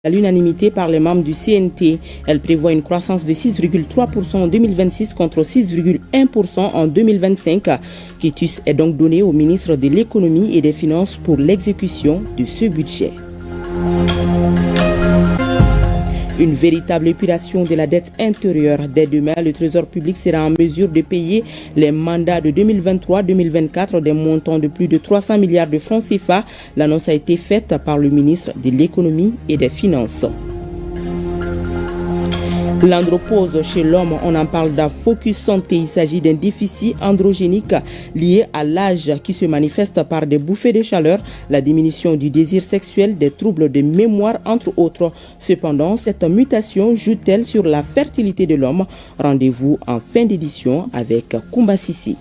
à l'unanimité par les membres du CNT. Elle prévoit une croissance de 6,3% en 2026 contre 6,1% en 2025. Quitus est donc donné au ministre de l'Économie et des Finances pour l'exécution de ce budget. Une véritable épuration de la dette intérieure. Dès demain, le Trésor public sera en mesure de payer les mandats de 2023-2024 des montants de plus de 300 milliards de francs CFA. L'annonce a été faite par le ministre de l'Économie et des Finances. L'andropause chez l'homme, on en parle d'un focus santé. Il s'agit d'un déficit androgénique lié à l'âge qui se manifeste par des bouffées de chaleur, la diminution du désir sexuel, des troubles de mémoire, entre autres. Cependant, cette mutation joue-t-elle sur la fertilité de l'homme? Rendez-vous en fin d'édition avec Koumba Sissi.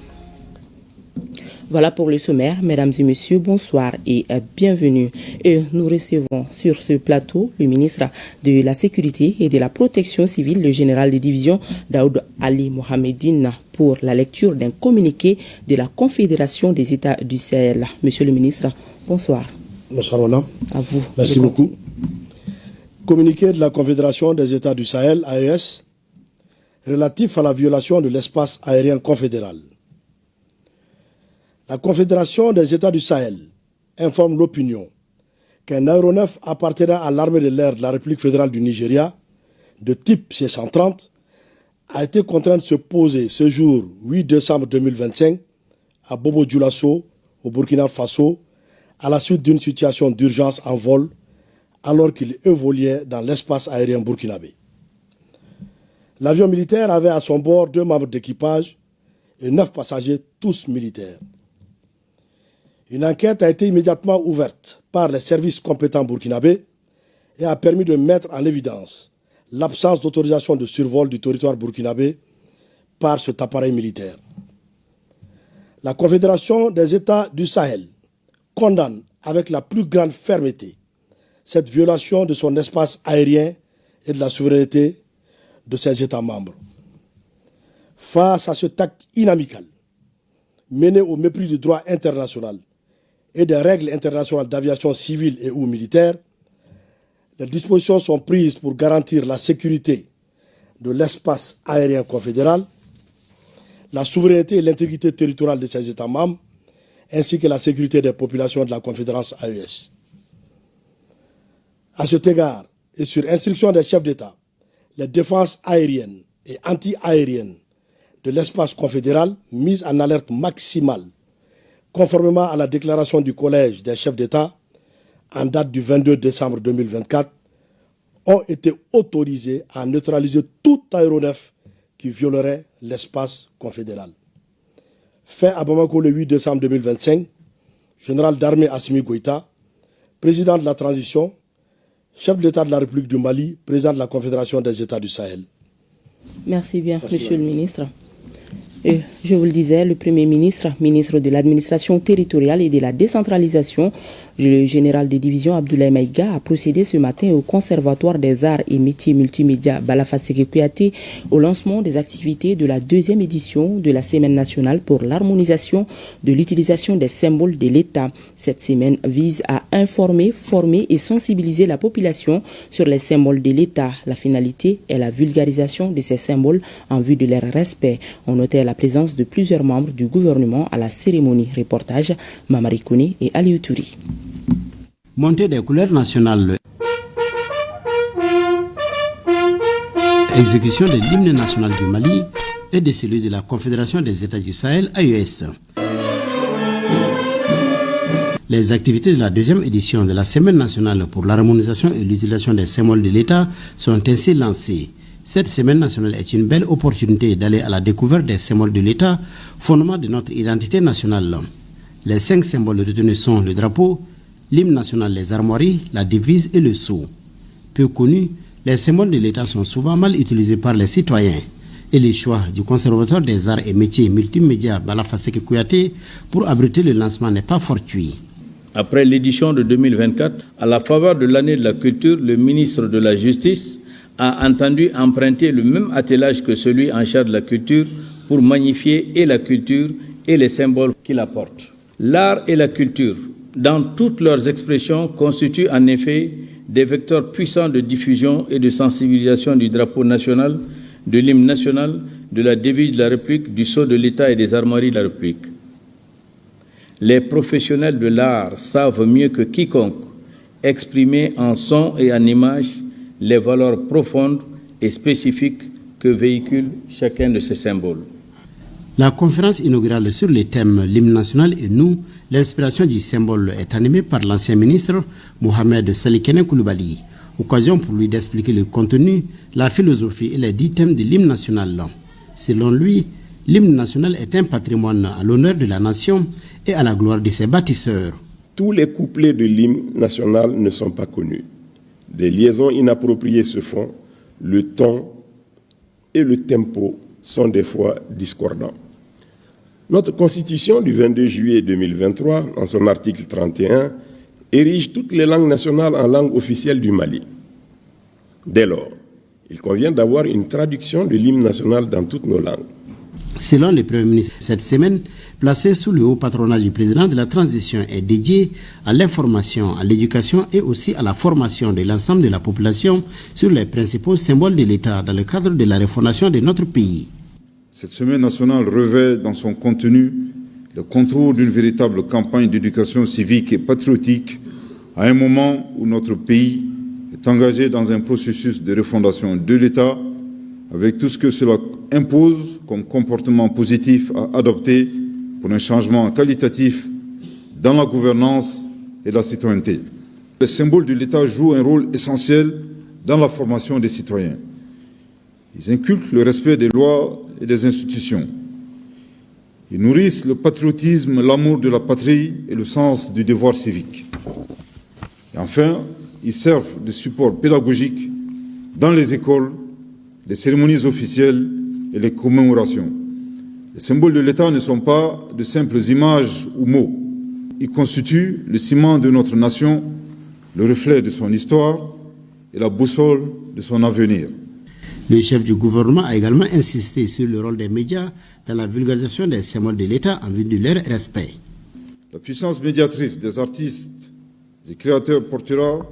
Voilà pour le sommaire. Mesdames et messieurs, bonsoir et bienvenue. Et nous recevons sur ce plateau le ministre de la Sécurité et de la Protection civile, le général de division Daoud Ali Mohamedine, pour la lecture d'un communiqué de la Confédération des États du Sahel. Monsieur le ministre, bonsoir. Bonsoir, madame. À vous. Merci beaucoup. Communiqué de la Confédération des États du Sahel, AES, relatif à la violation de l'espace aérien confédéral. La Confédération des États du Sahel informe l'opinion qu'un aéronef appartenant à l'armée de l'air de la République fédérale du Nigeria, de type C-130, a été contraint de se poser ce jour 8 décembre 2025 à Bobo-Dioulasso, au Burkina Faso, à la suite d'une situation d'urgence en vol, alors qu'il évoluait dans l'espace aérien burkinabé. L'avion militaire avait à son bord 2 membres d'équipage et 9 passagers, tous militaires. Une enquête a été immédiatement ouverte par les services compétents burkinabés et a permis de mettre en évidence l'absence d'autorisation de survol du territoire burkinabé par cet appareil militaire. La Confédération des États du Sahel condamne avec la plus grande fermeté cette violation de son espace aérien et de la souveraineté de ses États membres. Face à cet acte inamical, mené au mépris du droit international et des règles internationales d'aviation civile et ou militaire, les dispositions sont prises pour garantir la sécurité de l'espace aérien confédéral, la souveraineté et l'intégrité territoriale de ses États membres, ainsi que la sécurité des populations de la Confédération AES. À cet égard, et sur instruction des chefs d'État, les défenses aériennes et anti-aériennes de l'espace confédéral mises en alerte maximale, conformément à la déclaration du Collège des chefs d'État en date du 22 décembre 2024, ont été autorisés à neutraliser tout aéronef qui violerait l'espace confédéral. Fait à Bamako le 8 décembre 2025, général d'armée Assimi Goïta, président de la transition, chef de l'État de la République du Mali, président de la Confédération des États du Sahel. Merci bien, monsieur le ministre. Et je vous le disais, le Premier ministre, ministre de l'Administration territoriale et de la décentralisation, le général de division Abdoulaye Maïga a procédé ce matin au Conservatoire des arts et métiers multimédia Balafasséké Kouyaté au lancement des activités de la 2e édition de la Semaine nationale pour l'harmonisation de l'utilisation des symboles de l'État. Cette semaine vise à informer, former et sensibiliser la population sur les symboles de l'État. La finalité est la vulgarisation de ces symboles en vue de leur respect. On notait la présence de plusieurs membres du gouvernement à la cérémonie. Reportage Mamari Kone et Aliou Touri. Montée des couleurs nationales. Exécution de l'hymne national du Mali et de celui de la Confédération des États du Sahel, AES. Les activités de la 2e édition de la Semaine nationale pour l'harmonisation et l'utilisation des symboles de l'État sont ainsi lancées. Cette Semaine nationale est une belle opportunité d'aller à la découverte des symboles de l'État, fondement de notre identité nationale. Les 5 symboles retenus sont le drapeau, l'hymne national, les armoiries, la devise et le sceau. Peu connus, les symboles de l'État sont souvent mal utilisés par les citoyens. Et le choix du conservateur des arts et métiers multimédia Balafasséké Kouyaté pour abriter le lancement n'est pas fortuit. Après l'édition de 2024, à la faveur de l'année de la culture, le ministre de la Justice a entendu emprunter le même attelage que celui en charge de la culture pour magnifier et la culture et les symboles qu'il apporte. L'art et la culture, dans toutes leurs expressions, constituent en effet des vecteurs puissants de diffusion et de sensibilisation du drapeau national, de l'hymne national, de la devise de la République, du sceau de l'État et des armoiries de la République. Les professionnels de l'art savent mieux que quiconque exprimer en son et en image les valeurs profondes et spécifiques que véhicule chacun de ces symboles. La conférence inaugurale sur les thèmes l'hymne national et nous, l'inspiration du symbole est animée par l'ancien ministre Mohamed Salikene Koulibaly. Occasion pour lui d'expliquer le contenu, la philosophie et les 10 thèmes de l'hymne national. Selon lui, l'hymne national est un patrimoine à l'honneur de la nation et à la gloire de ses bâtisseurs. Tous les couplets de l'hymne national ne sont pas connus. Des liaisons inappropriées se font, le ton et le tempo sont des fois discordants. Notre Constitution du 22 juillet 2023, en son article 31, érige toutes les langues nationales en langue officielle du Mali. Dès lors, il convient d'avoir une traduction de l'hymne national dans toutes nos langues. Selon le Premier ministre, cette semaine, placée sous le haut patronage du président de la transition, est dédiée à l'information, à l'éducation et aussi à la formation de l'ensemble de la population sur les principaux symboles de l'État dans le cadre de la refondation de notre pays. Cette semaine nationale revêt dans son contenu le contour d'une véritable campagne d'éducation civique et patriotique à un moment où notre pays est engagé dans un processus de refondation de l'État avec tout ce que cela impose comme comportement positif à adopter pour un changement qualitatif dans la gouvernance et la citoyenneté. Les symboles de l'État jouent un rôle essentiel dans la formation des citoyens. Ils inculquent le respect des lois et des institutions. Ils nourrissent le patriotisme, l'amour de la patrie et le sens du devoir civique. Et enfin, ils servent de support pédagogique dans les écoles, les cérémonies officielles et les commémorations. Les symboles de l'État ne sont pas de simples images ou mots. Ils constituent le ciment de notre nation, le reflet de son histoire et la boussole de son avenir. Le chef du gouvernement a également insisté sur le rôle des médias dans la vulgarisation des symboles de l'État en vue de leur respect. La puissance médiatrice des artistes et créateurs portera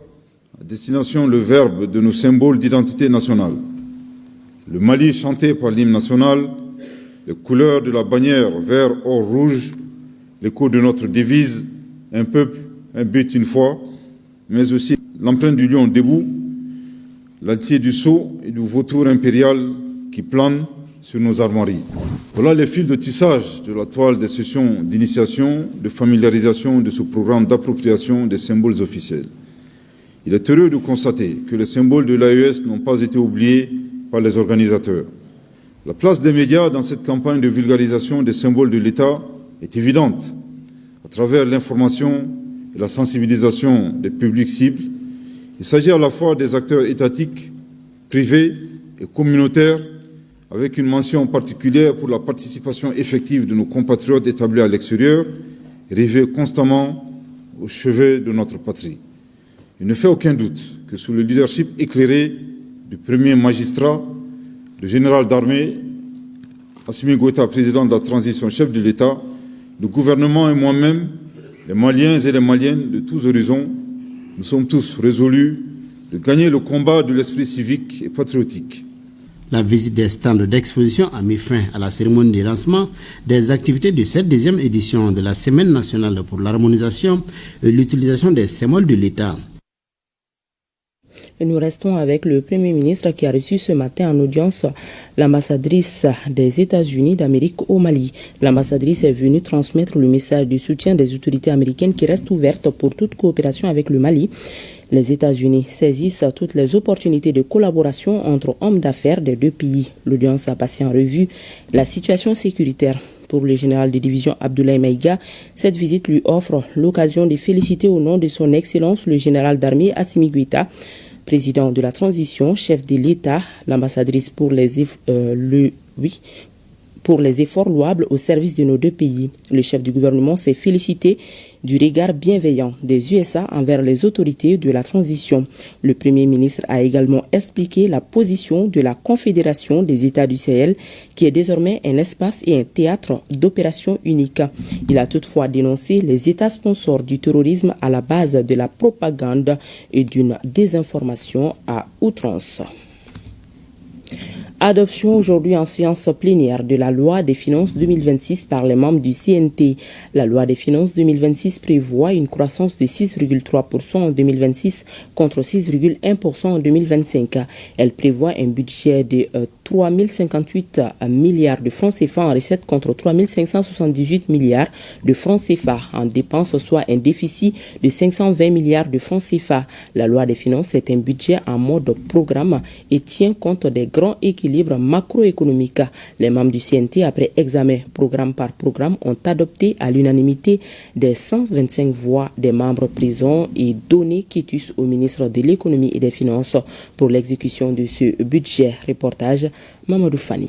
à destination le verbe de nos symboles d'identité nationale. Le Mali chanté par l'hymne national, les couleurs de la bannière vert, or, rouge, l'écho de notre devise, un peuple, un but, une foi, mais aussi l'empreinte du lion debout, l'altier du sceau et du vautour impérial qui plane sur nos armoiries. Voilà les fils de tissage de la toile des sessions d'initiation, de familiarisation de ce programme d'appropriation des symboles officiels. Il est heureux de constater que les symboles de l'AES n'ont pas été oubliés par les organisateurs. La place des médias dans cette campagne de vulgarisation des symboles de l'État est évidente. À travers l'information et la sensibilisation des publics cibles, il s'agit à la fois des acteurs étatiques, privés et communautaires, avec une mention particulière pour la participation effective de nos compatriotes établis à l'extérieur, rivés constamment au chevet de notre patrie. Il ne fait aucun doute que sous le leadership éclairé du premier magistrat, le général d'armée, Assimi Goïta, président de la transition, chef de l'État, le gouvernement et moi-même, les Maliens et les Maliennes de tous horizons, nous sommes tous résolus de gagner le combat de l'esprit civique et patriotique. La visite des stands d'exposition a mis fin à la cérémonie de lancement des activités de cette deuxième édition de la Semaine nationale pour l'harmonisation et l'utilisation des symboles de l'État. Et nous restons avec le Premier ministre qui a reçu ce matin en audience l'ambassadrice des États-Unis d'Amérique au Mali. L'ambassadrice est venue transmettre le message du soutien des autorités américaines qui restent ouvertes pour toute coopération avec le Mali. Les États-Unis saisissent toutes les opportunités de collaboration entre hommes d'affaires des deux pays. L'audience a passé en revue la situation sécuritaire. Pour le général de division Abdoulaye Maïga, cette visite lui offre l'occasion de féliciter au nom de son Excellence le général d'armée Assimi Goïta, président de la transition, chef de l'État, l'ambassadrice pour pour les efforts louables au service de nos deux pays. Le chef du gouvernement s'est félicité du regard bienveillant des USA envers les autorités de la transition. Le Premier ministre a également expliqué la position de la Confédération des États du Sahel, qui est désormais un espace et un théâtre d'opérations uniques. Il a toutefois dénoncé les États sponsors du terrorisme à la base de la propagande et d'une désinformation à outrance. Adoption aujourd'hui en séance plénière de la loi des finances 2026 par les membres du CNT. La loi des finances 2026 prévoit une croissance de 6,3% en 2026 contre 6,1% en 2025. Elle prévoit un budget de 3 058 milliards de francs CFA en recettes contre 3 578 milliards de francs CFA en dépenses, soit un déficit de 520 milliards de francs CFA. La loi des finances est un budget en mode programme et tient compte des grands équilibres macroéconomiques. Les membres du CNT, après examen programme par programme, ont adopté à l'unanimité des 125 voix des membres présents et donné quitus au ministre de l'économie et des finances pour l'exécution de ce budget. Reportage Mamadou Fani.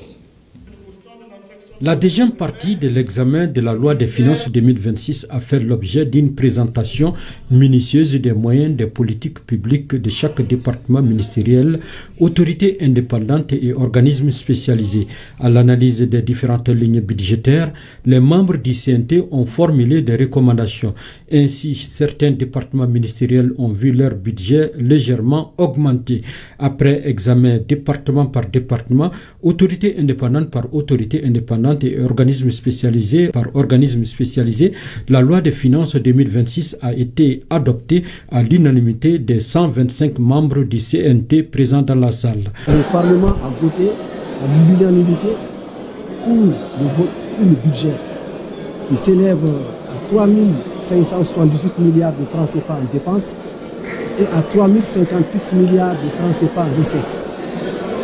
La deuxième partie de l'examen de la loi des finances 2026 a fait l'objet d'une présentation minutieuse des moyens des politiques publiques de chaque département ministériel, autorités indépendantes et organismes spécialisés. À l'analyse des différentes lignes budgétaires, les membres du CNT ont formulé des recommandations. Ainsi, certains départements ministériels ont vu leur budget légèrement augmenter. Après examen département par département, autorité indépendante par autorité indépendante et organismes spécialisés par organismes spécialisés, la loi des finances 2026 a été adoptée à l'unanimité des 125 membres du CNT présents dans la salle. Le Parlement a voté à l'unanimité pour le budget qui s'élève à 3 578 milliards de francs CFA en dépenses et à 3 058 milliards de francs CFA en recettes,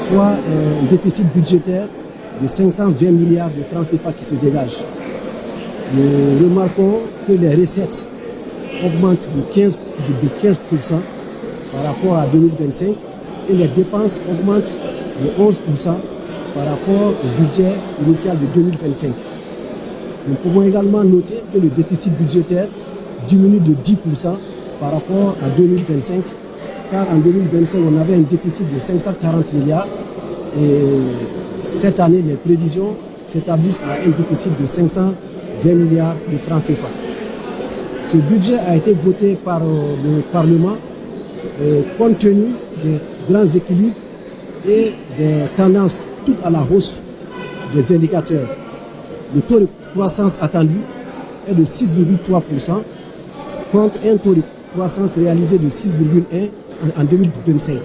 soit un déficit budgétaire de 520 milliards de francs CFA qui se dégagent. Nous remarquons que les recettes augmentent de 15% par rapport à 2025 et les dépenses augmentent de 11% par rapport au budget initial de 2025. Nous pouvons également noter que le déficit budgétaire diminue de 10% par rapport à 2025, car en 2025 on avait un déficit de 540 milliards et cette année, les prévisions s'établissent à un déficit de 520 milliards de francs CFA. Ce budget a été voté par le Parlement compte tenu des grands équilibres et des tendances toutes à la hausse des indicateurs. Le taux de croissance attendu est de 6,3% contre un taux de croissance réalisé de 6,1% en 2025.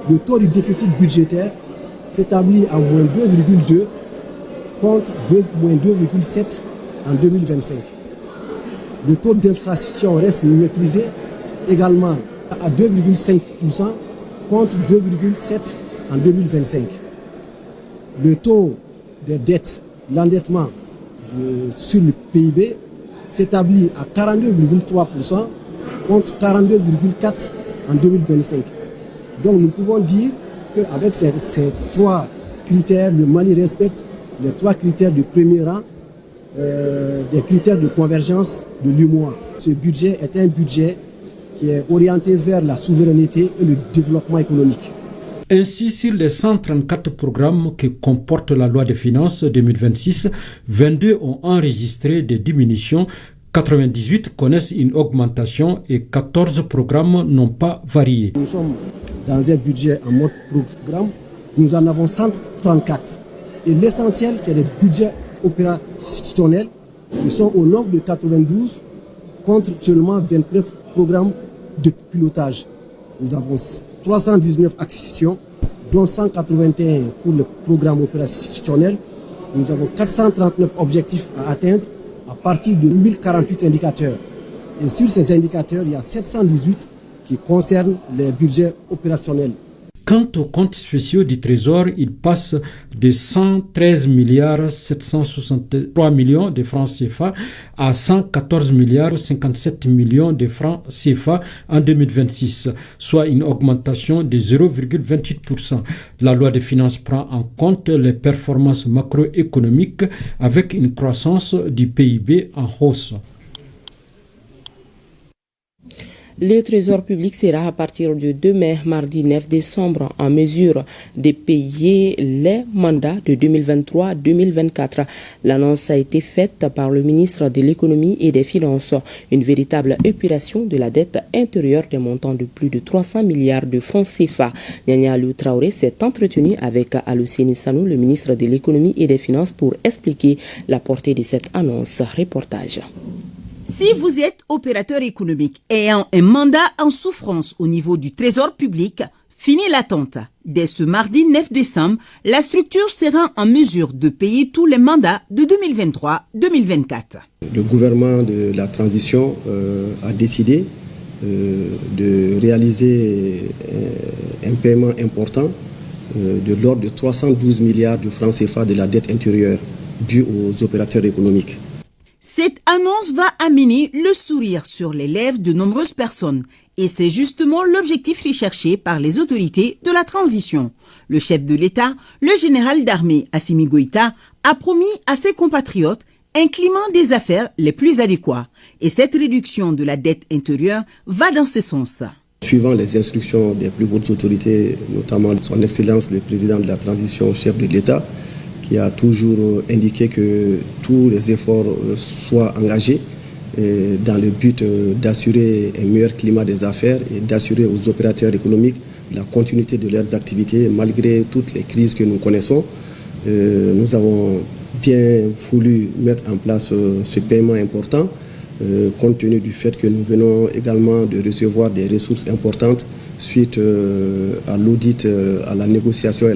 Le taux du déficit budgétaire s'établit à moins 2,2 contre moins 2,7 en 2025. Le taux d'inflation reste maîtrisé également à 2,5% contre 2,7 en 2025. Le taux des dettes, l'endettement sur le PIB s'établit à 42,3% contre 42,4 en 2025. Donc nous pouvons dire qu'avec ces trois critères, le Mali respecte les trois critères de premier rang, des critères de convergence de l'UMOA. Ce budget est un budget qui est orienté vers la souveraineté et le développement économique. Ainsi, sur les 134 programmes que comporte la loi des finances 2026, 22 ont enregistré des diminutions, 98 connaissent une augmentation et 14 programmes n'ont pas varié. Nous sommes dans un budget en mode programme, nous en avons 134. Et l'essentiel, c'est les budgets opérationnels qui sont au nombre de 92 contre seulement 29 programmes de pilotage. Nous avons 319 actions, dont 181 pour le programme opérationnel. Nous avons 439 objectifs à atteindre à partir de 1048 indicateurs. Et sur ces indicateurs, il y a 718 qui concernent les budgets opérationnels. Quant aux comptes spéciaux du Trésor, ils passent de 113 milliards 763 millions de francs CFA à 114 milliards 57 millions de francs CFA en 2026, soit une augmentation de 0,28%. La loi des finances prend en compte les performances macroéconomiques avec une croissance du PIB en hausse. Le Trésor public sera à partir du 2 mai, mardi 9 décembre, en mesure de payer les mandats de 2023-2024. L'annonce a été faite par le ministre de l'Économie et des Finances. Une véritable épuration de la dette intérieure des montants de plus de 300 milliards de francs CFA. Nyanya Aliou Traoré s'est entretenu avec Alousséni Sanou, le ministre de l'Économie et des Finances, pour expliquer la portée de cette annonce. Reportage. Si vous êtes opérateur économique ayant un mandat en souffrance au niveau du Trésor public, fini l'attente. Dès ce mardi 9 décembre, la structure sera en mesure de payer tous les mandats de 2023-2024. Le gouvernement de la transition a décidé de réaliser un paiement important de l'ordre de 312 milliards de francs CFA de la dette intérieure due aux opérateurs économiques. Cette annonce va amener le sourire sur les lèvres de nombreuses personnes et c'est justement l'objectif recherché par les autorités de la transition. Le chef de l'État, le général d'armée Assimi Goïta, a promis à ses compatriotes un climat des affaires les plus adéquats et cette réduction de la dette intérieure va dans ce sens. Suivant les instructions des plus hautes autorités, notamment son Excellence le président de la transition, chef de l'État, qui a toujours indiqué que tous les efforts soient engagés dans le but d'assurer un meilleur climat des affaires et d'assurer aux opérateurs économiques la continuité de leurs activités malgré toutes les crises que nous connaissons. Nous avons bien voulu mettre en place ce paiement important compte tenu du fait que nous venons également de recevoir des ressources importantes suite à l'audit, à la négociation et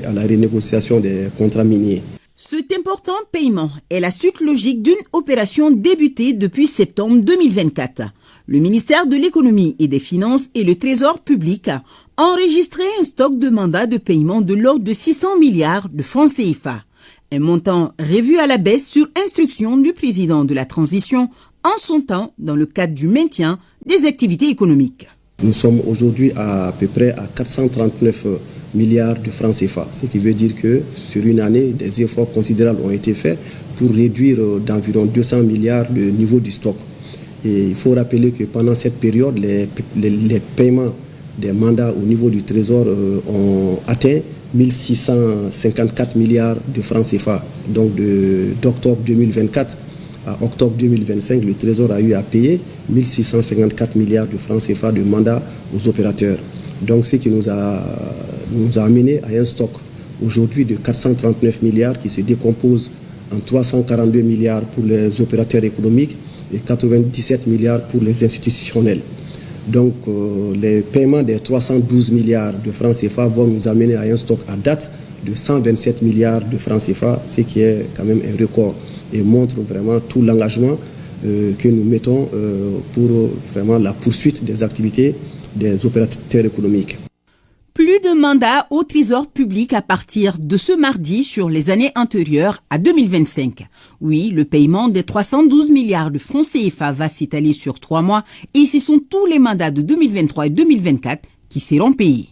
à la renégociation des contrats miniers. Cet important paiement est la suite logique d'une opération débutée depuis septembre 2024. Le ministère de l'Économie et des Finances et le Trésor public ont enregistré un stock de mandats de paiement de l'ordre de 600 milliards de francs CFA. Un montant revu à la baisse sur instruction du président de la transition en son temps dans le cadre du maintien des activités économiques. Nous sommes aujourd'hui à peu près à 439 milliards de francs CFA, ce qui veut dire que sur une année, des efforts considérables ont été faits pour réduire d'environ 200 milliards le niveau du stock. Et il faut rappeler que pendant cette période, les paiements des mandats au niveau du Trésor ont atteint 1654 milliards de francs CFA. Donc d'octobre 2024 à octobre 2025, le Trésor a eu à payer 1654 milliards de francs CFA de mandats aux opérateurs. Donc ce qui nous a amené à un stock aujourd'hui de 439 milliards qui se décompose en 342 milliards pour les opérateurs économiques et 97 milliards pour les institutionnels. Donc les paiements des 312 milliards de francs CFA vont nous amener à un stock à date de 127 milliards de francs CFA, ce qui est quand même un record et montre vraiment tout l'engagement que nous mettons pour vraiment la poursuite des activités des opérateurs économiques. Plus de mandats au Trésor public à partir de ce mardi sur les années antérieures à 2025. Oui, le paiement des 312 milliards de francs CFA va s'étaler sur 3 mois et ce sont tous les mandats de 2023 et 2024 qui seront payés.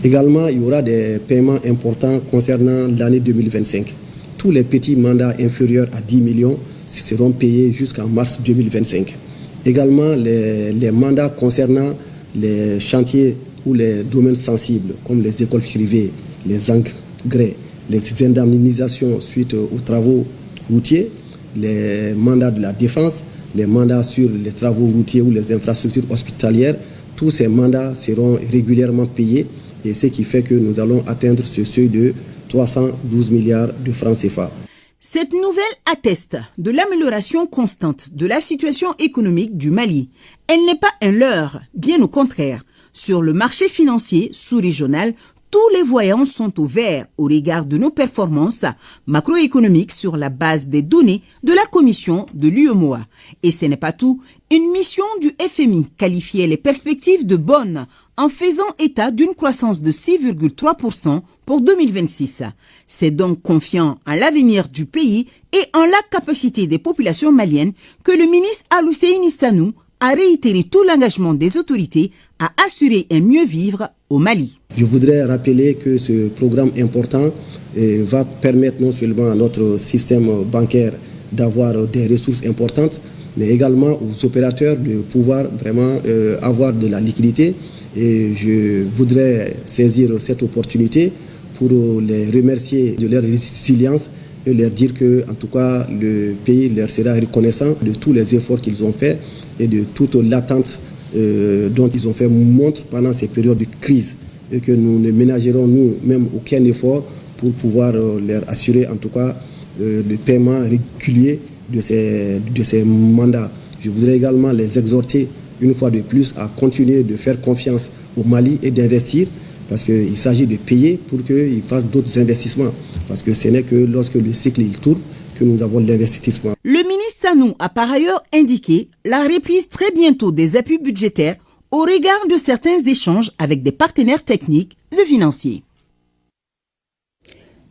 Également, il y aura des paiements importants concernant l'année 2025. Tous les petits mandats inférieurs à 10 millions seront payés jusqu'en mars 2025. Également, les mandats concernant les chantiers ou les domaines sensibles, comme les écoles privées, les engrais, les indemnisations suite aux travaux routiers, les mandats de la défense, les mandats sur les travaux routiers ou les infrastructures hospitalières, tous ces mandats seront régulièrement payés et ce qui fait que nous allons atteindre ce seuil de 312 milliards de francs CFA. Cette nouvelle atteste de l'amélioration constante de la situation économique du Mali. Elle n'est pas un leurre, bien au contraire. Sur le marché financier sous-régional, tous les voyants sont au vert au regard de nos performances macroéconomiques sur la base des données de la commission de l'UEMOA. Et ce n'est pas tout. Une mission du FMI qualifiait les perspectives de bonnes en faisant état d'une croissance de 6,3% pour 2026. C'est donc confiant en l'avenir du pays et en la capacité des populations maliennes que le ministre Alousseini Sanou a réitéré tout l'engagement des autorités à assurer un mieux vivre au Mali. Je voudrais rappeler que ce programme important va permettre non seulement à notre système bancaire d'avoir des ressources importantes, mais également aux opérateurs de pouvoir vraiment avoir de la liquidité. Et je voudrais saisir cette opportunité pour les remercier de leur résilience et leur dire que, en tout cas, le pays leur sera reconnaissant de tous les efforts qu'ils ont faits et de toute l'attente dont ils ont fait montre pendant ces périodes de crise, et que nous ne ménagerons nous-mêmes aucun effort pour pouvoir leur assurer en tout cas le paiement régulier de ces mandats. Je voudrais également les exhorter une fois de plus à continuer de faire confiance au Mali et d'investir, parce qu'il s'agit de payer pour qu'ils fassent d'autres investissements, parce que ce n'est que lorsque le cycle il tourne que nous avons l'investissement. Le ministre Sanou a par ailleurs indiqué la reprise très bientôt des appuis budgétaires au regard de certains échanges avec des partenaires techniques et financiers.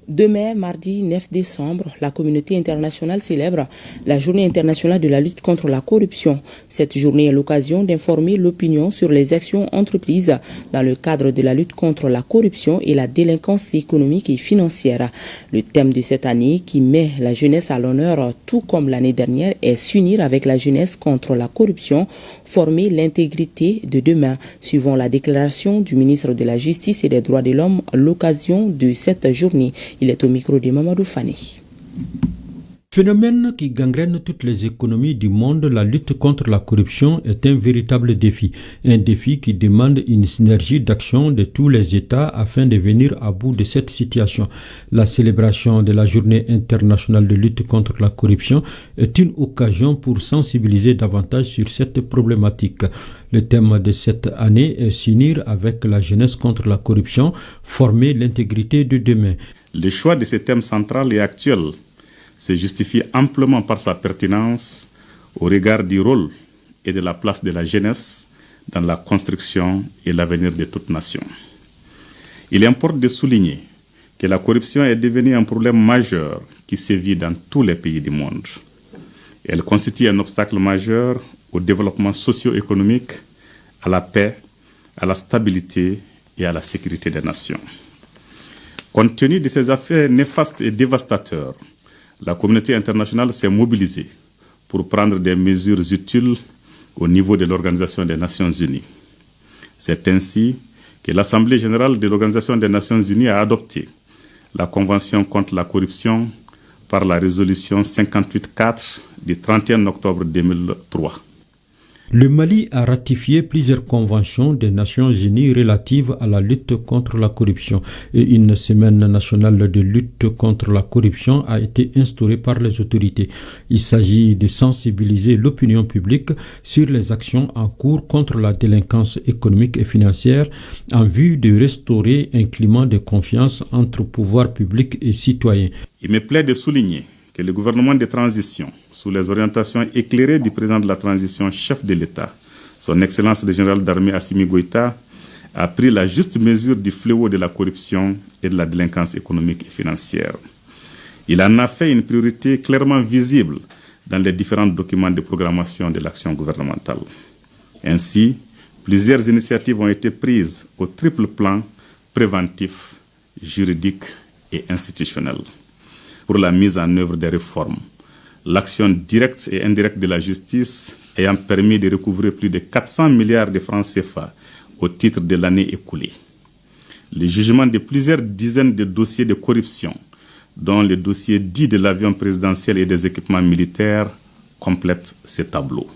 Demain, mardi 9 décembre, la communauté internationale célèbre la Journée internationale de la lutte contre la corruption. Cette journée est l'occasion d'informer l'opinion sur les actions entreprises dans le cadre de la lutte contre la corruption et la délinquance économique et financière. Le thème de cette année, qui met la jeunesse à l'honneur, tout comme l'année dernière, est s'unir avec la jeunesse contre la corruption, former l'intégrité de demain. Suivant la déclaration du ministre de la Justice et des Droits de l'Homme, l'occasion de cette journée. Il est au micro de Mamadou Fani. Phénomène qui gangrène toutes les économies du monde, la lutte contre la corruption est un véritable défi. Un défi qui demande une synergie d'action de tous les États afin de venir à bout de cette situation. La célébration de la Journée internationale de lutte contre la corruption est une occasion pour sensibiliser davantage sur cette problématique. Le thème de cette année est s'unir avec la jeunesse contre la corruption, former l'intégrité de demain. Le choix de ce thème central et actuel se justifie amplement par sa pertinence au regard du rôle et de la place de la jeunesse dans la construction et l'avenir de toute nation. Il importe de souligner que la corruption est devenue un problème majeur qui sévit dans tous les pays du monde. Elle constitue un obstacle majeur au développement socio-économique, à la paix, à la stabilité et à la sécurité des nations. Compte tenu de ces affaires néfastes et dévastateurs, la communauté internationale s'est mobilisée pour prendre des mesures utiles au niveau de l'Organisation des Nations Unies. C'est ainsi que l'Assemblée générale de l'Organisation des Nations Unies a adopté la Convention contre la corruption par la résolution 58.4 du 31 octobre 2003. Le Mali a ratifié plusieurs conventions des Nations Unies relatives à la lutte contre la corruption et une semaine nationale de lutte contre la corruption a été instaurée par les autorités. Il s'agit de sensibiliser l'opinion publique sur les actions en cours contre la délinquance économique et financière en vue de restaurer un climat de confiance entre pouvoir public et citoyens. Il me plaît de souligner que le gouvernement de transition, sous les orientations éclairées du président de la transition, chef de l'État, son Excellence le général d'armée Assimi Goïta, a pris la juste mesure du fléau de la corruption et de la délinquance économique et financière. Il en a fait une priorité clairement visible dans les différents documents de programmation de l'action gouvernementale. Ainsi, plusieurs initiatives ont été prises au triple plan préventif, juridique et institutionnel pour la mise en œuvre des réformes. L'action directe et indirecte de la justice ayant permis de recouvrer plus de 400 milliards de francs CFA au titre de l'année écoulée. Le jugement de plusieurs dizaines de dossiers de corruption, dont le dossier dit de l'avion présidentiel et des équipements militaires, complète ce tableau.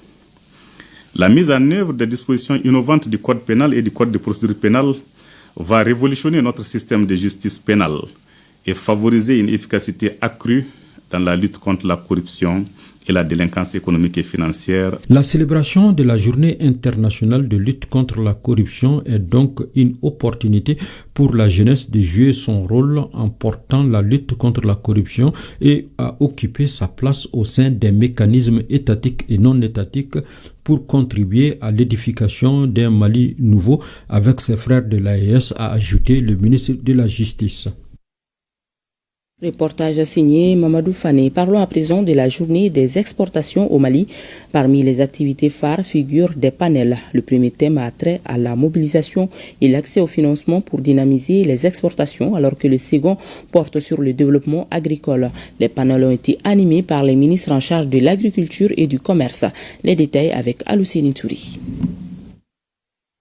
La mise en œuvre des dispositions innovantes du Code pénal et du Code de procédure pénale va révolutionner notre système de justice pénale et favoriser une efficacité accrue dans la lutte contre la corruption et la délinquance économique et financière. La célébration de la journée internationale de lutte contre la corruption est donc une opportunité pour la jeunesse de jouer son rôle en portant la lutte contre la corruption et à occuper sa place au sein des mécanismes étatiques et non étatiques pour contribuer à l'édification d'un Mali nouveau avec ses frères de l'AES, a ajouté le ministre de la Justice. Reportage signé Mamadou Fane. Parlons à présent de la journée des exportations au Mali. Parmi les activités phares figurent des panels. Le premier thème a trait à la mobilisation et l'accès au financement pour dynamiser les exportations, alors que le second porte sur le développement agricole. Les panels ont été animés par les ministres en charge de l'agriculture et du commerce. Les détails avec Alousseni Touri.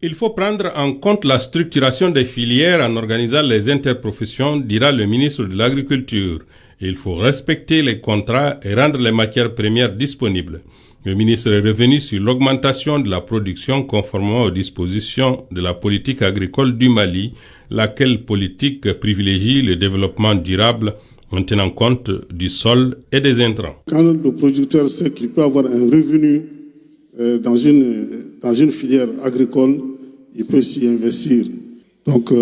Il faut prendre en compte la structuration des filières en organisant les interprofessions, dira le ministre de l'Agriculture. Il faut respecter les contrats et rendre les matières premières disponibles. Le ministre est revenu sur l'augmentation de la production conformément aux dispositions de la politique agricole du Mali, laquelle politique privilégie le développement durable en tenant compte du sol et des intrants. Quand le producteur sait qu'il peut avoir un revenu dans une filière agricole, il peut s'y investir. Donc,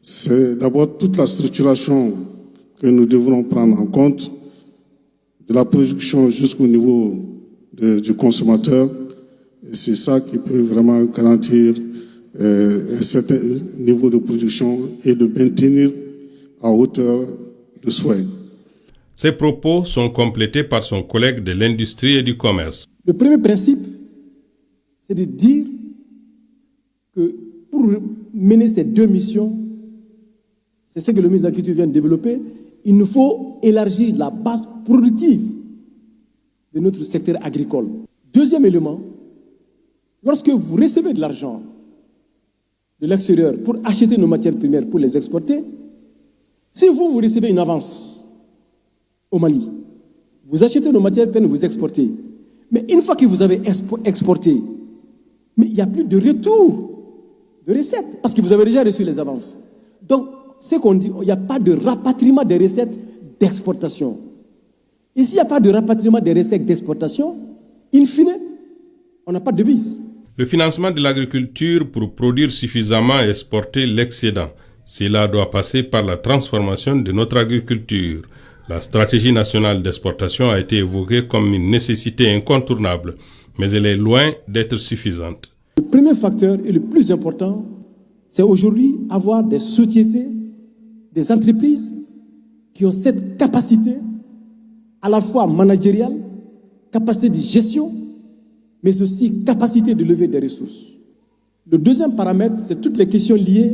c'est d'abord toute la structuration que nous devons prendre en compte, de la production jusqu'au niveau du consommateur. Et c'est ça qui peut vraiment garantir un certain niveau de production et de maintenir à hauteur de souhait. Ces propos sont complétés par son collègue de l'industrie et du commerce. Le premier principe, c'est de dire que pour mener ces deux missions, c'est ce que le ministre de l'Agriculture vient de développer, il nous faut élargir la base productive de notre secteur agricole. Deuxième élément, lorsque vous recevez de l'argent de l'extérieur pour acheter nos matières premières pour les exporter, si vous recevez une avance au Mali, vous achetez nos matières premières, vous exportez. Mais une fois que vous avez exporté, mais il n'y a plus de retour de recettes, parce que vous avez déjà reçu les avances. Donc, ce qu'on dit, il n'y a pas de rapatriement des recettes d'exportation. Et s'il n'y a pas de rapatriement des recettes d'exportation, in fine, on n'a pas de devise. Le financement de l'agriculture pour produire suffisamment et exporter l'excédent, cela doit passer par la transformation de notre agriculture. La stratégie nationale d'exportation a été évoquée comme une nécessité incontournable, mais elle est loin d'être suffisante. Le premier facteur et le plus important, c'est aujourd'hui avoir des sociétés, des entreprises qui ont cette capacité à la fois managériale, capacité de gestion, mais aussi capacité de lever des ressources. Le deuxième paramètre, c'est toutes les questions liées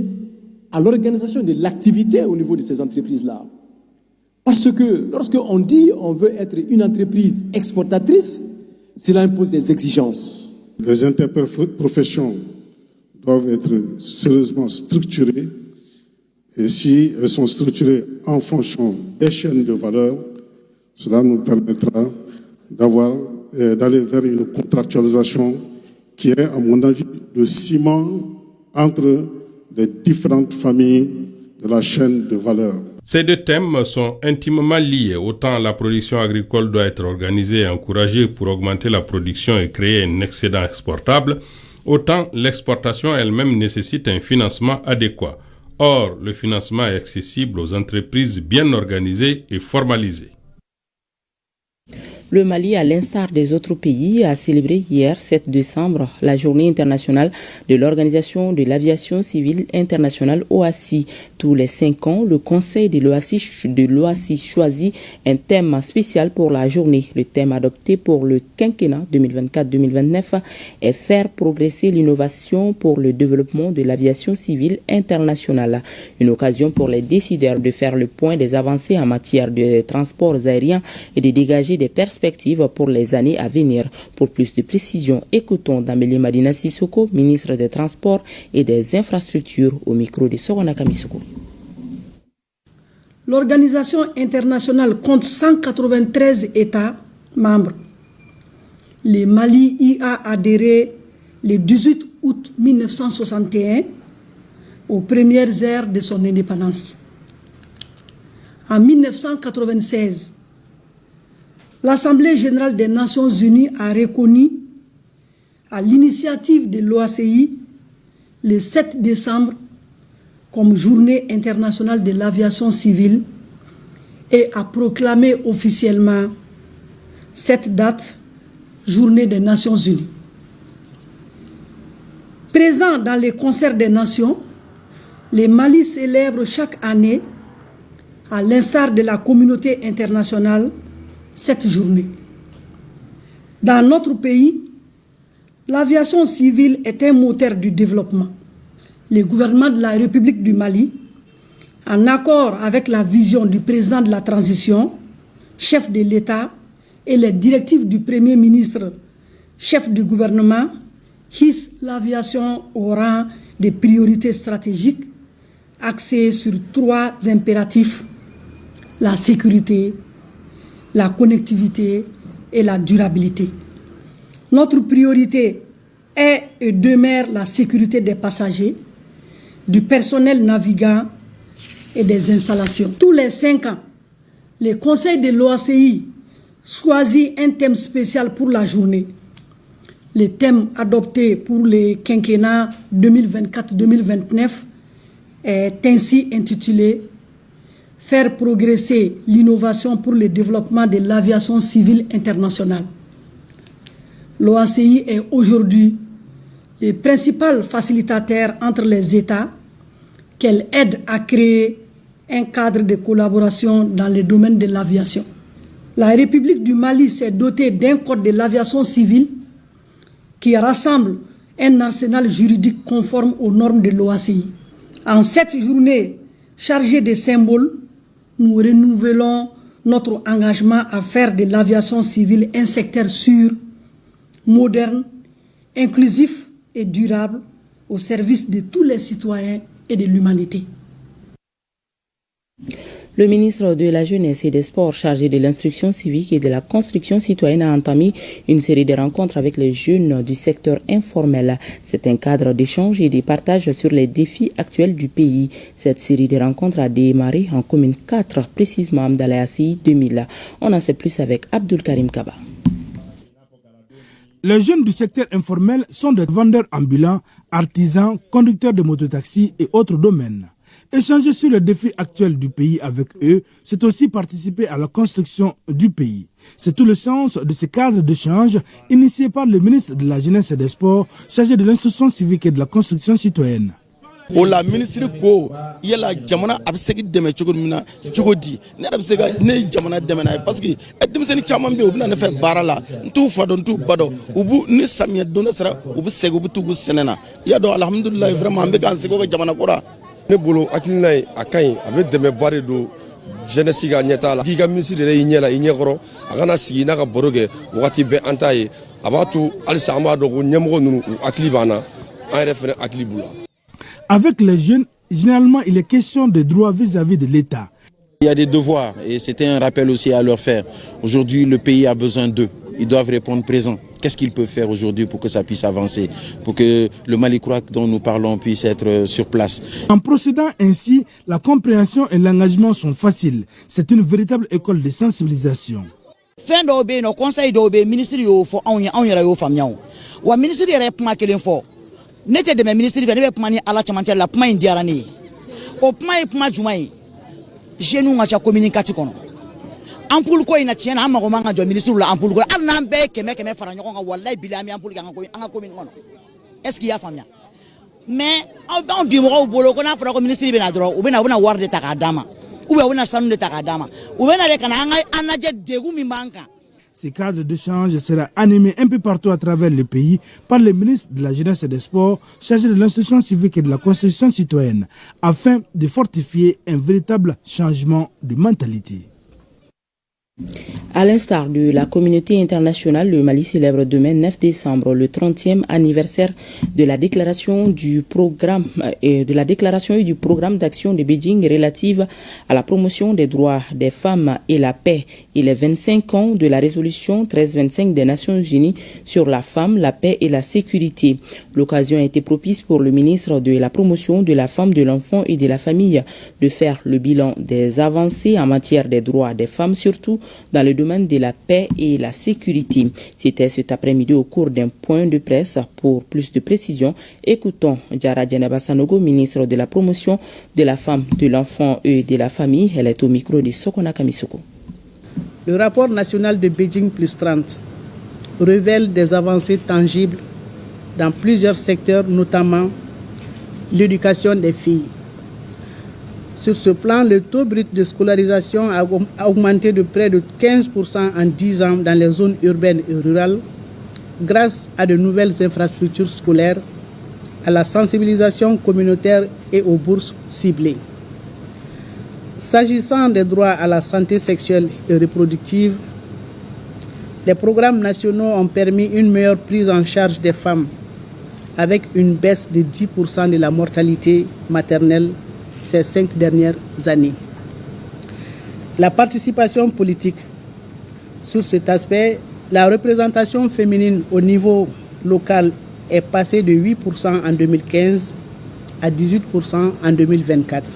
à l'organisation de l'activité au niveau de ces entreprises-là. Parce que lorsqu'on dit qu'on veut être une entreprise exportatrice, cela impose des exigences. Les interprofessions doivent être sérieusement structurées, et si elles sont structurées en fonction des chaînes de valeur, cela nous permettra d'aller vers une contractualisation qui est, à mon avis, le ciment entre les différentes familles de la chaîne de valeur. Ces deux thèmes sont intimement liés. Autant la production agricole doit être organisée et encouragée pour augmenter la production et créer un excédent exportable, autant l'exportation elle-même nécessite un financement adéquat. Or, le financement est accessible aux entreprises bien organisées et formalisées. Le Mali, à l'instar des autres pays, a célébré hier, 7 décembre, la journée internationale de l'Organisation de l'aviation civile internationale OACI. Tous les 5 ans, le Conseil de l'OACI choisit un thème spécial pour la journée. Le thème adopté pour le quinquennat 2024-2029 est faire progresser l'innovation pour le développement de l'aviation civile internationale. Une occasion pour les décideurs de faire le point des avancées en matière de transports aériens et de dégager des perspectives pour les années à venir. Pour plus de précisions, écoutons Dambélé Madina Sissoko, ministre des Transports et des Infrastructures, au micro de Sorona Kamisoko. L'organisation internationale compte 193 États membres. Le Mali y a adhéré le 18 août 1961, aux premières heures de son indépendance. En 1996, l'Assemblée générale des Nations unies a reconnu, à l'initiative de l'OACI, le 7 décembre comme journée internationale de l'aviation civile et a proclamé officiellement cette date, journée des Nations unies. Présent dans les concerts des nations, le Mali célèbre chaque année, à l'instar de la communauté internationale, cette journée. Dans notre pays, l'aviation civile est un moteur du développement. Le gouvernement de la République du Mali, en accord avec la vision du président de la transition, chef de l'État, et les directives du Premier ministre, chef du gouvernement, hisse l'aviation au rang des priorités stratégiques axées sur 3 impératifs: la sécurité, la connectivité et la durabilité. Notre priorité est et demeure la sécurité des passagers, du personnel navigant et des installations. Tous les 5 ans, le Conseil de l'OACI choisit un thème spécial pour la journée. Le thème adopté pour le quinquennat 2024-2029 est ainsi intitulé « Faire progresser l'innovation pour le développement de l'aviation civile internationale ». L'OACI est aujourd'hui le principal facilitateur entre les États qu'elle aide à créer un cadre de collaboration dans le domaine de l'aviation. La République du Mali s'est dotée d'un code de l'aviation civile qui rassemble un arsenal juridique conforme aux normes de l'OACI. En cette journée chargée de symboles, nous renouvelons notre engagement à faire de l'aviation civile un secteur sûr, moderne, inclusif et durable au service de tous les citoyens et de l'humanité. Le ministre de la Jeunesse et des Sports chargé de l'instruction civique et de la construction citoyenne a entamé une série de rencontres avec les jeunes du secteur informel. C'est un cadre d'échange et de partage sur les défis actuels du pays. Cette série de rencontres a démarré en commune 4, précisément à Mdalayaci 2000. On en sait plus avec Abdul Karim Kaba. Les jeunes du secteur informel sont des vendeurs ambulants, artisans, conducteurs de mototaxis et autres domaines. Échanger sur les défis actuels du pays avec eux, c'est aussi participer à la construction du pays. C'est tout le sens de ce cadre d'échange initié par le ministre de la Jeunesse et des Sports, chargé de l'instruction civique et de la construction citoyenne. La ministre ko yala jamana absegi deme chogomina chogodi ne absega ne jamana demena parce que edimseni chamam be obina ne fe barala ntu fado ntu bado ubu ni samia dona sara ubu sego butugu senena ya do alhamdulillah vraiment be kan sego jamana kora ne bolo akilnay akai abe deme bare do jeunesse ga nyata la giga ministre de yinyela yinyekoro agana sigi na ka boroge wakati be antaye abatu alisa amado ko nyemgo nunu akilibana en refere akilibula. Avec les jeunes, généralement, il est question de droits vis-à-vis de l'État. Il y a des devoirs et c'était un rappel aussi à leur faire. Aujourd'hui, le pays a besoin d'eux. Ils doivent répondre présent. Qu'est-ce qu'ils peuvent faire aujourd'hui pour que ça puisse avancer, pour que le Mali Kourak dont nous parlons puisse être sur place. En procédant ainsi, la compréhension et l'engagement sont faciles. C'est une véritable école de sensibilisation. Fin d'obé, nos conseils d'obé, ministre yo fo on yara yo famia. Wa ministre yara pma kelen fo. N'était de mes ministres venus pour manier à la chamantia la pma indiarani. Au pma et pma jumai. J'ai nous à communication. Ampoule quoi il a tient à ma romanga de ministre la ampoule quoi. Alnambe keme faranyo wallahi bilami ampoule anga commune. Est-ce qu'il y a famia? Mais on bimoro bolo qu'on a fait le ministre benadro ou bena war de takadama. Ou bena sanu de takadama. Ou bena de kana anaje degu mi manka. Ce cadre d'échange sera animé un peu partout à travers le pays par le ministre de la Jeunesse et des Sports, chargé de l'instruction civique et de la construction citoyenne, afin de fortifier un véritable changement de mentalité. À l'instar de la communauté internationale, le Mali célèbre demain 9 décembre le 30e anniversaire de la déclaration du programme et du programme d'action de Beijing relative à la promotion des droits des femmes et la paix et les 25 ans de la résolution 1325 des Nations Unies sur la femme, la paix et la sécurité. L'occasion a été propice pour le ministre de la promotion de la femme, de l'enfant et de la famille de faire le bilan des avancées en matière des droits des femmes, surtout dans le domaine de la paix et la sécurité. C'était cet après-midi au cours d'un point de presse. Pour plus de précisions, écoutons Diarra Djeneba Sanogo, ministre de la promotion de la femme, de l'enfant et de la famille. Elle est au micro de Sokona Kamisoko. Le rapport national de Beijing plus 30 révèle des avancées tangibles dans plusieurs secteurs, notamment l'éducation des filles. Sur ce plan, le taux brut de scolarisation a augmenté de près de 15% en 10 ans dans les zones urbaines et rurales grâce à de nouvelles infrastructures scolaires, à la sensibilisation communautaire et aux bourses ciblées. S'agissant des droits à la santé sexuelle et reproductive, les programmes nationaux ont permis une meilleure prise en charge des femmes avec une baisse de 10% de la mortalité maternelle ces 5 dernières années. La participation politique. Sur cet aspect, la représentation féminine au niveau local est passée de 8% en 2015 à 18% en 2024.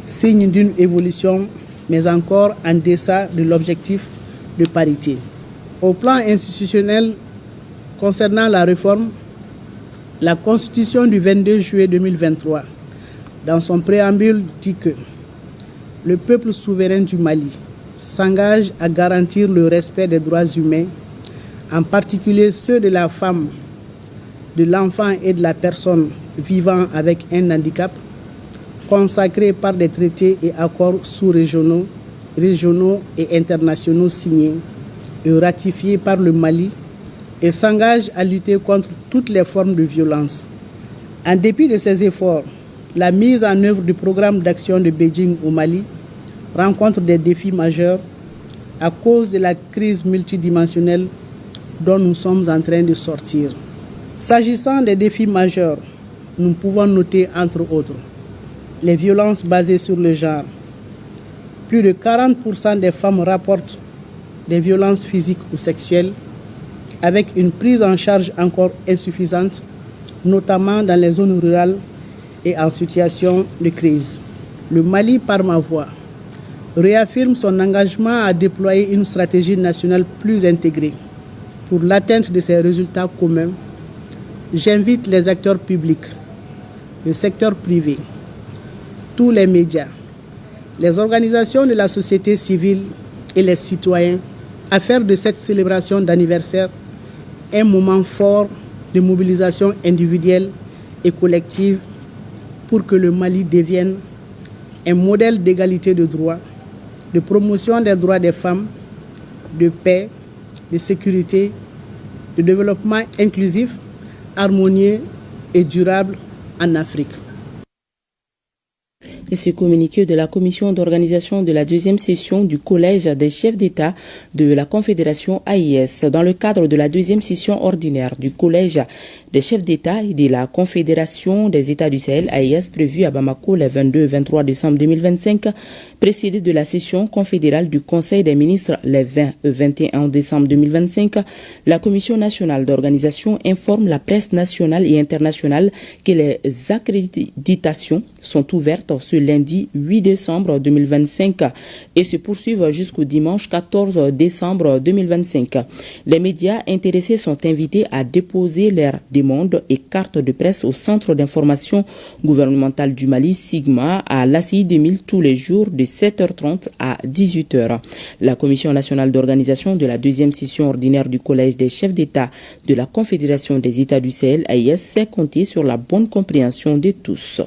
Signe d'une évolution, mais encore en deçà de l'objectif de parité. Au plan institutionnel, concernant la réforme, la Constitution du 22 juillet 2023, dans son préambule, dit que le peuple souverain du Mali s'engage à garantir le respect des droits humains, en particulier ceux de la femme, de l'enfant et de la personne vivant avec un handicap, consacrés par des traités et accords sous-régionaux, régionaux et internationaux signés et ratifiés par le Mali, et s'engage à lutter contre toutes les formes de violence. En dépit de ces efforts, la mise en œuvre du programme d'action de Beijing au Mali rencontre des défis majeurs à cause de la crise multidimensionnelle dont nous sommes en train de sortir. S'agissant des défis majeurs, nous pouvons noter entre autres les violences basées sur le genre. Plus de 40% des femmes rapportent des violences physiques ou sexuelles, avec une prise en charge encore insuffisante, notamment dans les zones rurales et en situation de crise. Le Mali, par ma voix, réaffirme son engagement à déployer une stratégie nationale plus intégrée pour l'atteinte de ces résultats communs. J'invite les acteurs publics, le secteur privé, tous les médias, les organisations de la société civile et les citoyens à faire de cette célébration d'anniversaire un moment fort de mobilisation individuelle et collective pour que le Mali devienne un modèle d'égalité de droits, de promotion des droits des femmes, de paix, de sécurité, de développement inclusif, harmonieux et durable en Afrique. Et ce communiqué de la commission d'organisation de la deuxième session du Collège des chefs d'État de la Confédération AIS dans le cadre de la deuxième session ordinaire du Collège des chefs d'État et de la Confédération des États du Sahel AIS prévue à Bamako le 22 et 23 décembre 2025, précédée de la session confédérale du Conseil des ministres le 20 et 21 décembre 2025, la Commission nationale d'organisation informe la presse nationale et internationale que les accréditations sont ouvertes ce lundi 8 décembre 2025 et se poursuivent jusqu'au dimanche 14 décembre 2025. Les médias intéressés sont invités à déposer leurs demandes et cartes de presse au Centre d'information gouvernementale du Mali, Sigma, à l'ACI 2000 tous les jours de 7h30 à 18h. La Commission nationale d'organisation de la deuxième session ordinaire du Collège des chefs d'État de la Confédération des États du Sahel, AIS, sait compter sur la bonne compréhension de tous.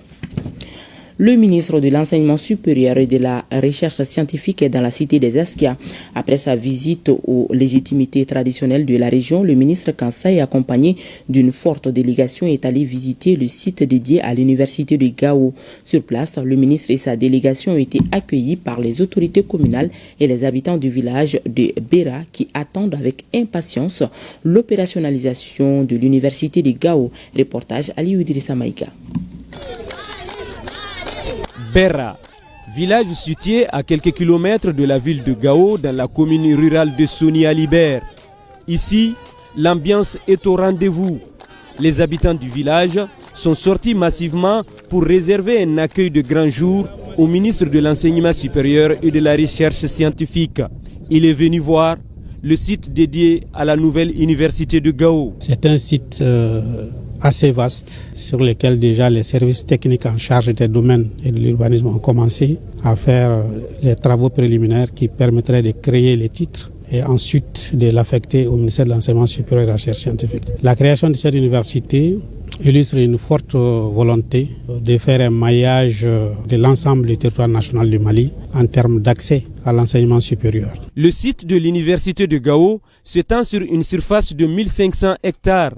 Le ministre de l'Enseignement supérieur et de la Recherche scientifique est dans la cité des Askia. Après sa visite aux légitimités traditionnelles de la région, le ministre Kansai, accompagné d'une forte délégation, est allé visiter le site dédié à l'université de Gao. Sur place, le ministre et sa délégation ont été accueillis par les autorités communales et les habitants du village de Bera qui attendent avec impatience l'opérationnalisation de l'université de Gao. Reportage Ali Idrissa Maïga. Bera, village situé à quelques kilomètres de la ville de Gao dans la commune rurale de Soni-Alibert. Ici, l'ambiance est au rendez-vous. Les habitants du village sont sortis massivement pour réserver un accueil de grand jour au ministre de l'Enseignement supérieur et de la Recherche scientifique. Il est venu voir le site dédié à la nouvelle université de Gao. C'est un site assez vaste sur lequel déjà les services techniques en charge des domaines et de l'urbanisme ont commencé à faire les travaux préliminaires qui permettraient de créer les titres et ensuite de l'affecter au ministère de l'Enseignement supérieur et de la Recherche scientifique. La création de cette université illustre une forte volonté de faire un maillage de l'ensemble du territoire national du Mali en termes d'accès à l'enseignement supérieur. Le site de l'université de Gao s'étend sur une surface de 1500 hectares.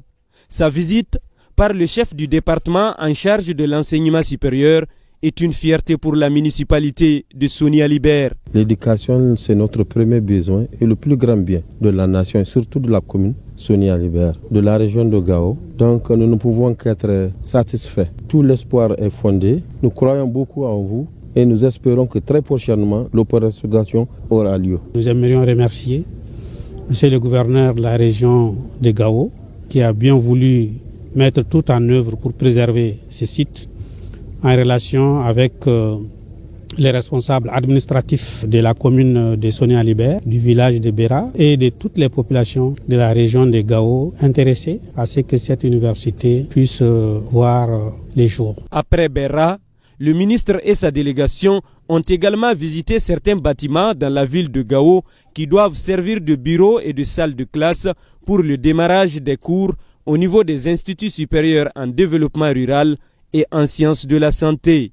Sa visite par le chef du département en charge de l'enseignement supérieur est une fierté pour la municipalité de Sonia Libert. L'éducation, c'est notre premier besoin et le plus grand bien de la nation et surtout de la commune Sonia Libert, de la région de Gao. Donc nous ne pouvons qu'être satisfaits. Tout l'espoir est fondé. Nous croyons beaucoup en vous et nous espérons que très prochainement l'opération aura lieu. Nous aimerions remercier M. le gouverneur de la région de Gao qui a bien voulu mettre tout en œuvre pour préserver ces sites en relation avec les responsables administratifs de la commune de Sonia Libert, du village de Béra et de toutes les populations de la région de Gao intéressées à ce que cette université puisse voir les jours. Après Béra, le ministre et sa délégation ont également visité certains bâtiments dans la ville de Gao qui doivent servir de bureaux et de salles de classe pour le démarrage des cours au niveau des instituts supérieurs en développement rural et en sciences de la santé.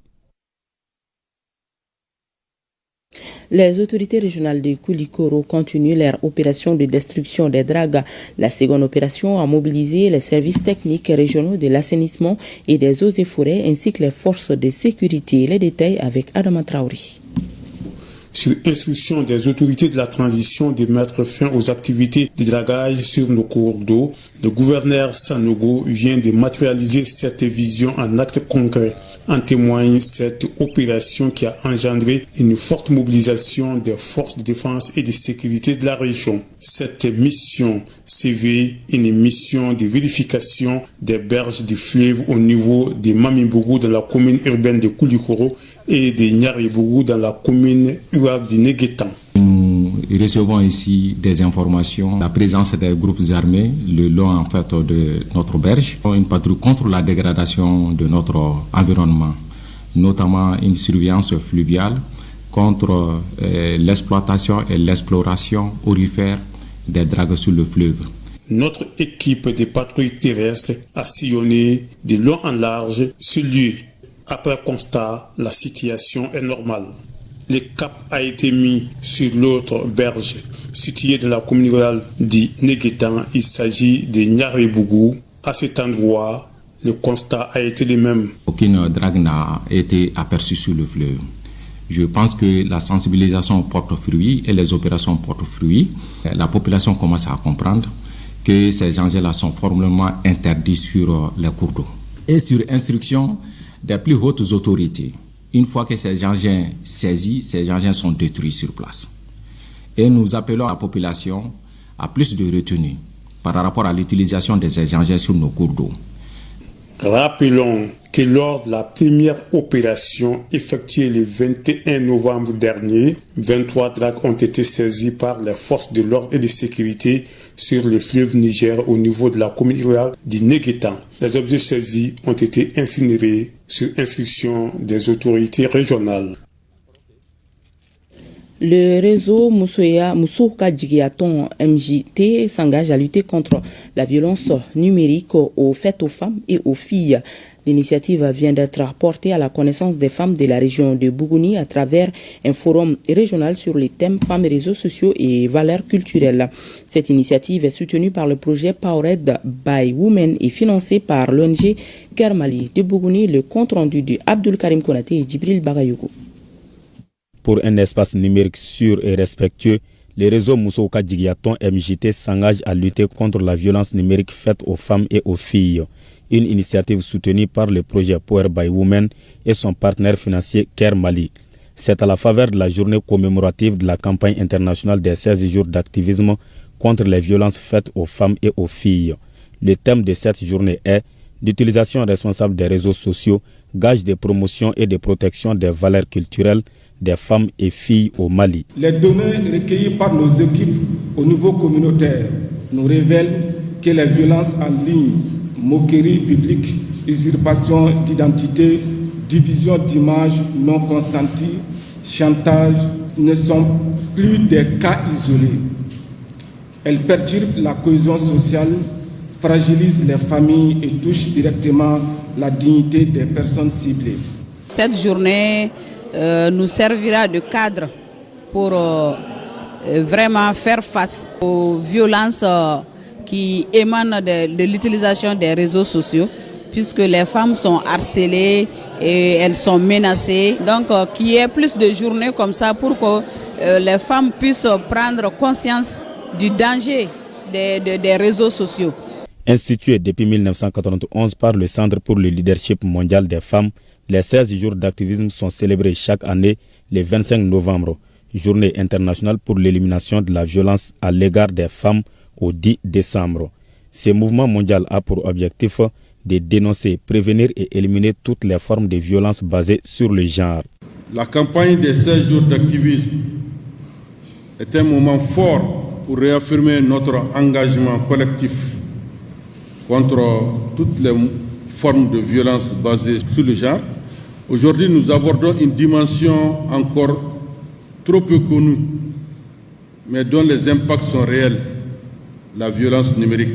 Les autorités régionales de Koulikoro continuent leur opération de destruction des dragues. La seconde opération a mobilisé les services techniques régionaux de l'assainissement et des eaux et forêts ainsi que les forces de sécurité. Les détails avec Adama Traori. Sur instruction des autorités de la transition de mettre fin aux activités de dragage sur nos cours d'eau, le gouverneur Sanogo vient de matérialiser cette vision en actes concrets. En témoigne cette opération qui a engendré une forte mobilisation des forces de défense et de sécurité de la région. Cette mission s'éveille une mission de vérification des berges du fleuve au niveau de Mamimbougou dans la commune urbaine de Koulikoro et de Nyaribougou dans la commune rurale de Néguétan. Nous recevons ici des informations, la présence des groupes armés le long en fait de notre berge, une patrouille contre la dégradation de notre environnement, notamment une surveillance fluviale contre l'exploitation et l'exploration aurifère des dragues sur le fleuve. Notre équipe de patrouille terrestre a sillonné de long en large ce lieu. Après constat, la situation est normale. Le cap a été mis sur l'autre berge, située dans la commune rurale de Néguétan. Il s'agit de Nyaribougou. À cet endroit, le constat a été le même. Aucune drague n'a été aperçue sur le fleuve. Je pense que la sensibilisation porte fruit et les opérations portent fruit. La population commence à comprendre que ces engins-là sont formellement interdits sur les cours d'eau. Et sur instruction des plus hautes autorités, une fois que ces engins saisis, ces engins sont détruits sur place. Et nous appelons la population à plus de retenue par rapport à l'utilisation de ces engins sur nos cours d'eau. Rappelons que lors de la première opération effectuée le 21 novembre dernier, 23 dragues ont été saisies par les forces de l'ordre et de sécurité sur le fleuve Niger au niveau de la commune rurale de Néguétan. Les objets saisis ont été incinérés sur instruction des autorités régionales. Le réseau Moussouka Djigiaton MJT s'engage à lutter contre la violence numérique faite aux femmes et aux filles. L'initiative vient d'être portée à la connaissance des femmes de la région de Bougouni à travers un forum régional sur les thèmes femmes, réseaux sociaux et valeurs culturelles. Cette initiative est soutenue par le projet Powered by Women et financée par l'ONG Kermali de Bougouni. Le compte rendu de Abdul Karim Konaté et Djibril Bagayogo. Pour un espace numérique sûr et respectueux, le réseau Moussouka Djigiaton MJT s'engage à lutter contre la violence numérique faite aux femmes et aux filles. Une initiative soutenue par le projet Power by Women et son partenaire financier Care Mali. C'est à la faveur de la journée commémorative de la campagne internationale des 16 jours d'activisme contre les violences faites aux femmes et aux filles. Le thème de cette journée est l'utilisation responsable des réseaux sociaux, gage de promotion et de protection des valeurs culturelles, des femmes et filles au Mali. Les données recueillies par nos équipes au niveau communautaire nous révèlent que les violences en ligne, moqueries publiques, usurpation d'identité, division d'images non consenties, chantage ne sont plus des cas isolés. Elles perturbent la cohésion sociale, fragilisent les familles et touchent directement la dignité des personnes ciblées. Cette journée nous servira de cadre pour vraiment faire face aux violences qui émanent de l'utilisation des réseaux sociaux, puisque les femmes sont harcelées et elles sont menacées. Donc qu'il y ait plus de journées comme ça pour que les femmes puissent prendre conscience du danger des réseaux sociaux. Institué depuis 1991 par le Centre pour le leadership mondial des femmes, les 16 jours d'activisme sont célébrés chaque année le 25 novembre, journée internationale pour l'élimination de la violence à l'égard des femmes au 10 décembre. Ce mouvement mondial a pour objectif de dénoncer, prévenir et éliminer toutes les formes de violence basées sur le genre. La campagne des 16 jours d'activisme est un moment fort pour réaffirmer notre engagement collectif contre toutes les formes de violence basées sur le genre. Aujourd'hui, nous abordons une dimension encore trop peu connue, mais dont les impacts sont réels, la violence numérique.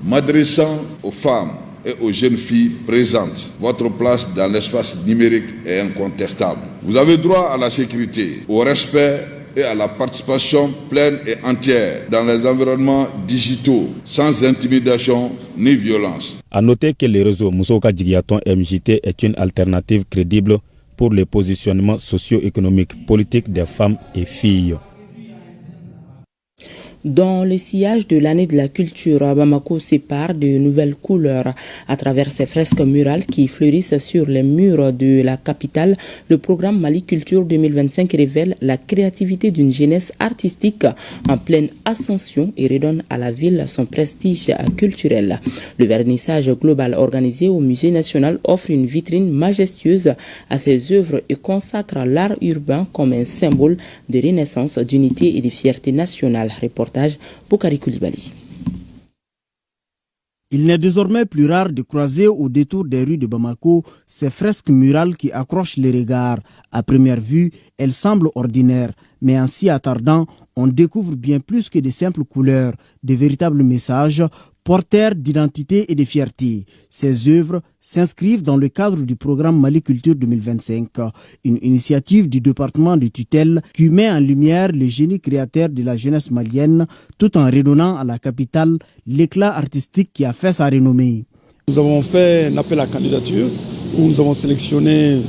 M'adressant aux femmes et aux jeunes filles présentes, votre place dans l'espace numérique est incontestable. Vous avez droit à la sécurité, au respect et à la participation pleine et entière dans les environnements digitaux, sans intimidation ni violence. A noter que le réseau Moussoka Djigiaton MJT est une alternative crédible pour le positionnement socio-économique politique des femmes et filles. Dans le sillage de l'année de la culture, Bamako sépare de nouvelles couleurs à travers ses fresques murales qui fleurissent sur les murs de la capitale. Le programme Mali Culture 2025 révèle la créativité d'une jeunesse artistique en pleine ascension et redonne à la ville son prestige culturel. Le vernissage global organisé au Musée national offre une vitrine majestueuse à ses œuvres et consacre l'art urbain comme un symbole de renaissance, d'unité et de fierté nationale. Boukari Koulibaly. Il n'est désormais plus rare de croiser au détour des rues de Bamako ces fresques murales qui accrochent les regards. À première vue, elles semblent ordinaires, mais en s'y attardant, on découvre bien plus que de simples couleurs, de véritables messages porteurs d'identité et de fierté. Ces œuvres s'inscrivent dans le cadre du programme Mali Culture 2025, une initiative du département de tutelle qui met en lumière le génie créateur de la jeunesse malienne tout en redonnant à la capitale l'éclat artistique qui a fait sa renommée. Nous avons fait un appel à candidature où nous avons sélectionné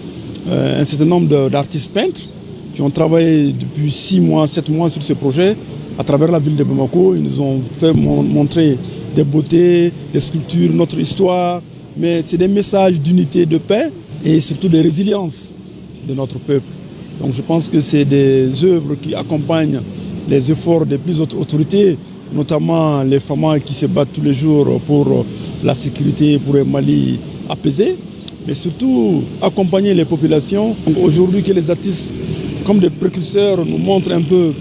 un certain nombre d'artistes peintres qui ont travaillé depuis 6 mois, 7 mois sur ce projet à travers la ville de Bamako. Ils nous ont fait montrer des beautés, des sculptures, notre histoire, mais c'est des messages d'unité, de paix et surtout de résilience de notre peuple. Donc je pense que c'est des œuvres qui accompagnent les efforts des plus hautes autorités, notamment les femmes qui se battent tous les jours pour la sécurité, pour un Mali apaisé, mais surtout accompagner les populations. Donc aujourd'hui que les artistes, comme des précurseurs, nous montrent un peu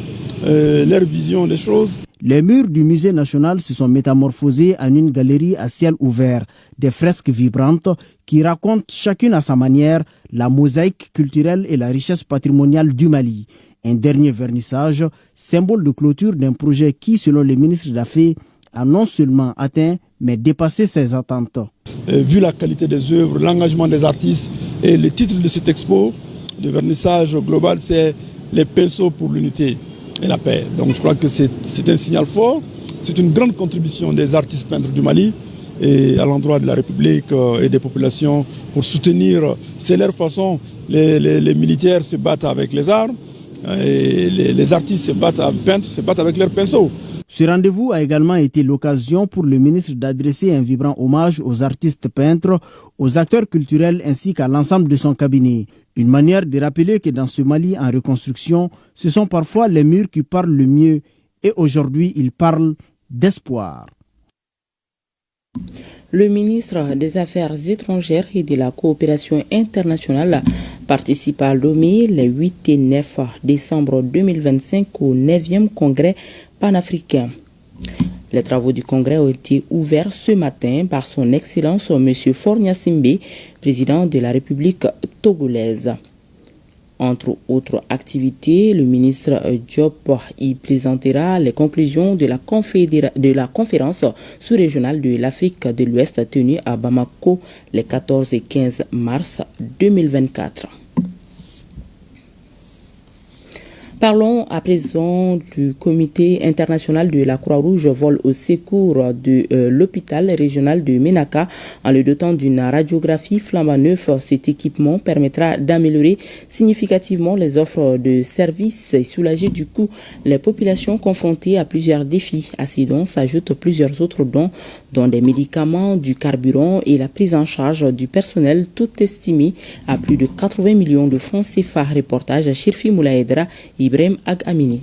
leur vision des choses. Les murs du musée national se sont métamorphosés en une galerie à ciel ouvert, des fresques vibrantes qui racontent chacune à sa manière la mosaïque culturelle et la richesse patrimoniale du Mali. Un dernier vernissage, symbole de clôture d'un projet qui, selon le ministre d'Affaires, a non seulement atteint, mais dépassé ses attentes. Vu la qualité des œuvres, l'engagement des artistes et le titre de cette expo, le vernissage global, c'est les pinceaux pour l'unité et la paix. Donc je crois que c'est un signal fort, c'est une grande contribution des artistes peintres du Mali et à l'endroit de la République et des populations pour soutenir, c'est leur façon, les militaires se battent avec les armes et les artistes se battent, peintres se battent avec leurs pinceaux. Ce rendez-vous a également été l'occasion pour le ministre d'adresser un vibrant hommage aux artistes peintres, aux acteurs culturels ainsi qu'à l'ensemble de son cabinet. Une manière de rappeler que dans ce Mali en reconstruction, ce sont parfois les murs qui parlent le mieux et aujourd'hui ils parlent d'espoir. Le ministre des Affaires étrangères et de la coopération internationale participe à Lomé les 8 et 9 décembre 2025 au 9e congrès panafricain. Les travaux du congrès ont été ouverts ce matin par son Excellence M. Faure Gnassingbé, président de la République togolaise. Entre autres activités, le ministre Diop y présentera les conclusions de la conférence sous-régionale de l'Afrique de l'Ouest tenue à Bamako les 14 et 15 mars 2024. Parlons à présent du comité international de la Croix-Rouge vole au secours de l'hôpital régional de Ménaka en le dotant d'une radiographie flambant neuf. Cet équipement permettra d'améliorer significativement les offres de services et soulager du coup les populations confrontées à plusieurs défis. À ces dons s'ajoutent plusieurs autres dons, dont des médicaments, du carburant et la prise en charge du personnel, tout estimé à plus de 80 millions de francs CFA. Reportage à Chirfi Moulaïdra et Ibrahim Ag-Amini.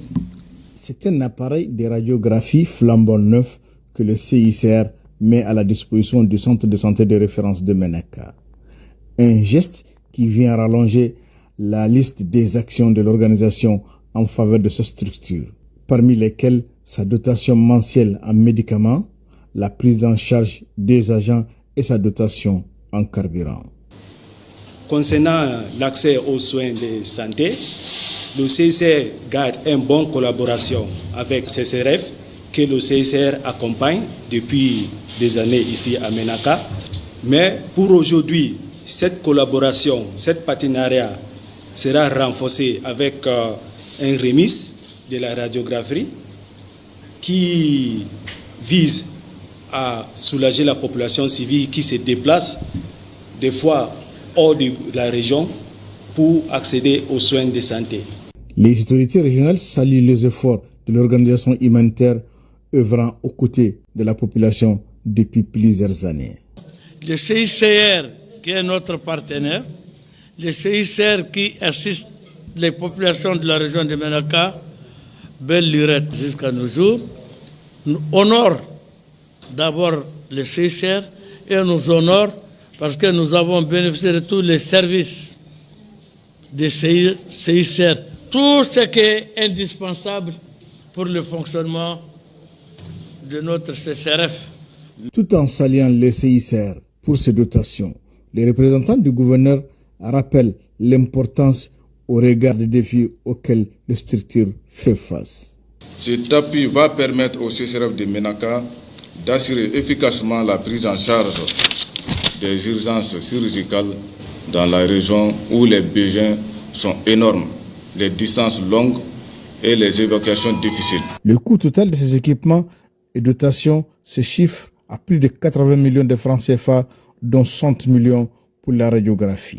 C'est un appareil de radiographie flambant neuf que le CICR met à la disposition du centre de santé de référence de Ménaka. Un geste qui vient rallonger la liste des actions de l'organisation en faveur de cette structure, parmi lesquelles sa dotation mensuelle en médicaments, la prise en charge des agents et sa dotation en carburant. Concernant l'accès aux soins de santé, le CICR garde une bonne collaboration avec CCRF que le CICR accompagne depuis des années ici à Ménaka. Mais pour aujourd'hui, cette collaboration, cet partenariat sera renforcé avec un remise de la radiographie qui vise à soulager la population civile qui se déplace des fois hors de la région pour accéder aux soins de santé. Les autorités régionales saluent les efforts de l'organisation humanitaire œuvrant aux côtés de la population depuis plusieurs années. Le CICR, qui est notre partenaire, le CICR qui assiste les populations de la région de Ménaka, Belle-Lurette jusqu'à nos jours, nous honore d'abord le CICR et nous honore parce que nous avons bénéficié de tous les services du CICR. Tout ce qui est indispensable pour le fonctionnement de notre CCRF. Tout en saluant le CICR pour ses dotations, les représentants du gouverneur rappellent l'importance au regard des défis auxquels la structure fait face. Cet appui va permettre au CCRF de Ménaka d'assurer efficacement la prise en charge des urgences chirurgicales dans la région où les besoins sont énormes, les distances longues et les évacuations difficiles. Le coût total de ces équipements et dotations se chiffre à plus de 80 millions de francs CFA, dont 60 millions pour la radiographie.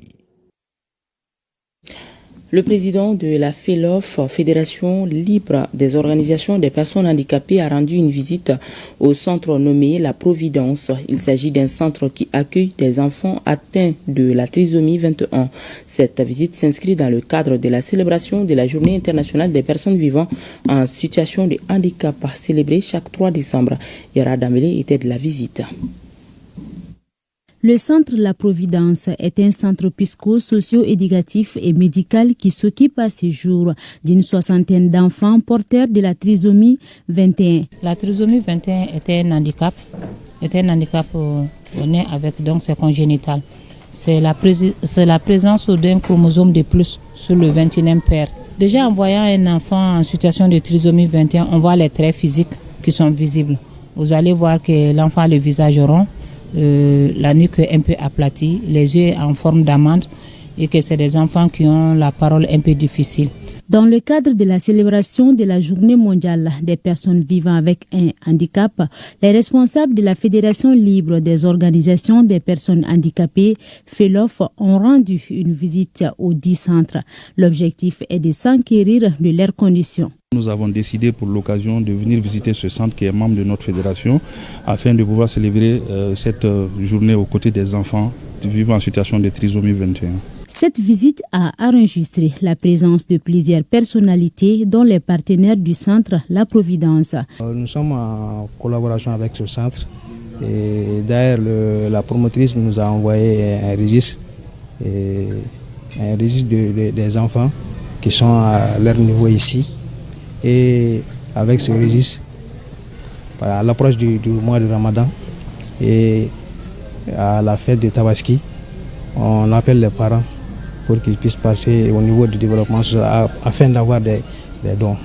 Le président de la FELOF, Fédération libre des organisations des personnes handicapées, a rendu une visite au centre nommé La Providence. Il s'agit d'un centre qui accueille des enfants atteints de la trisomie 21. Cette visite s'inscrit dans le cadre de la célébration de la Journée internationale des personnes vivant en situation de handicap, célébrée chaque 3 décembre. Yara Damele était de la visite. Le centre La Providence est un centre psycho-socio-éducatif et médical qui s'occupe à ce jour d'une soixantaine d'enfants porteurs de la trisomie 21. La trisomie 21 est un handicap né avec donc c'est congénital. C'est la présence d'un chromosome de plus sur le 21e paire. Déjà en voyant un enfant en situation de trisomie 21, on voit les traits physiques qui sont visibles. Vous allez voir que l'enfant a le visage rond, la nuque un peu aplatie, les yeux en forme d'amande et que c'est des enfants qui ont la parole un peu difficile. Dans le cadre de la célébration de la Journée mondiale des personnes vivant avec un handicap, les responsables de la Fédération libre des organisations des personnes handicapées, FELOF, ont rendu une visite aux 10 centres. L'objectif est de s'enquérir de leurs conditions. Nous avons décidé pour l'occasion de venir visiter ce centre qui est membre de notre fédération afin de pouvoir célébrer cette journée aux côtés des enfants vivant en situation de trisomie 21. Cette visite a enregistré la présence de plusieurs personnalités dont les partenaires du centre La Providence. Nous sommes en collaboration avec ce centre et d'ailleurs la promotrice nous a envoyé un registre un registre des enfants qui sont à leur niveau ici. Et avec ce registre, à l'approche du mois de Ramadan et à la fête de Tabaski, on appelle les parents pour qu'ils puissent passer au niveau du développement social afin d'avoir des dons.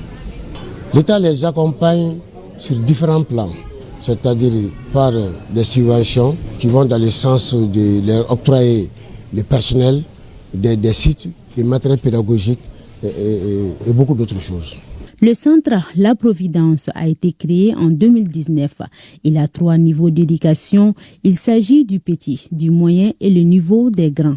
L'État les accompagne sur différents plans, c'est-à-dire par des subventions qui vont dans le sens de leur octroyer le personnel, des sites, des matériels pédagogiques et beaucoup d'autres choses. Le centre La Providence a été créé en 2019. Il a 3 niveaux d'éducation. Il s'agit du petit, du moyen et le niveau des grands.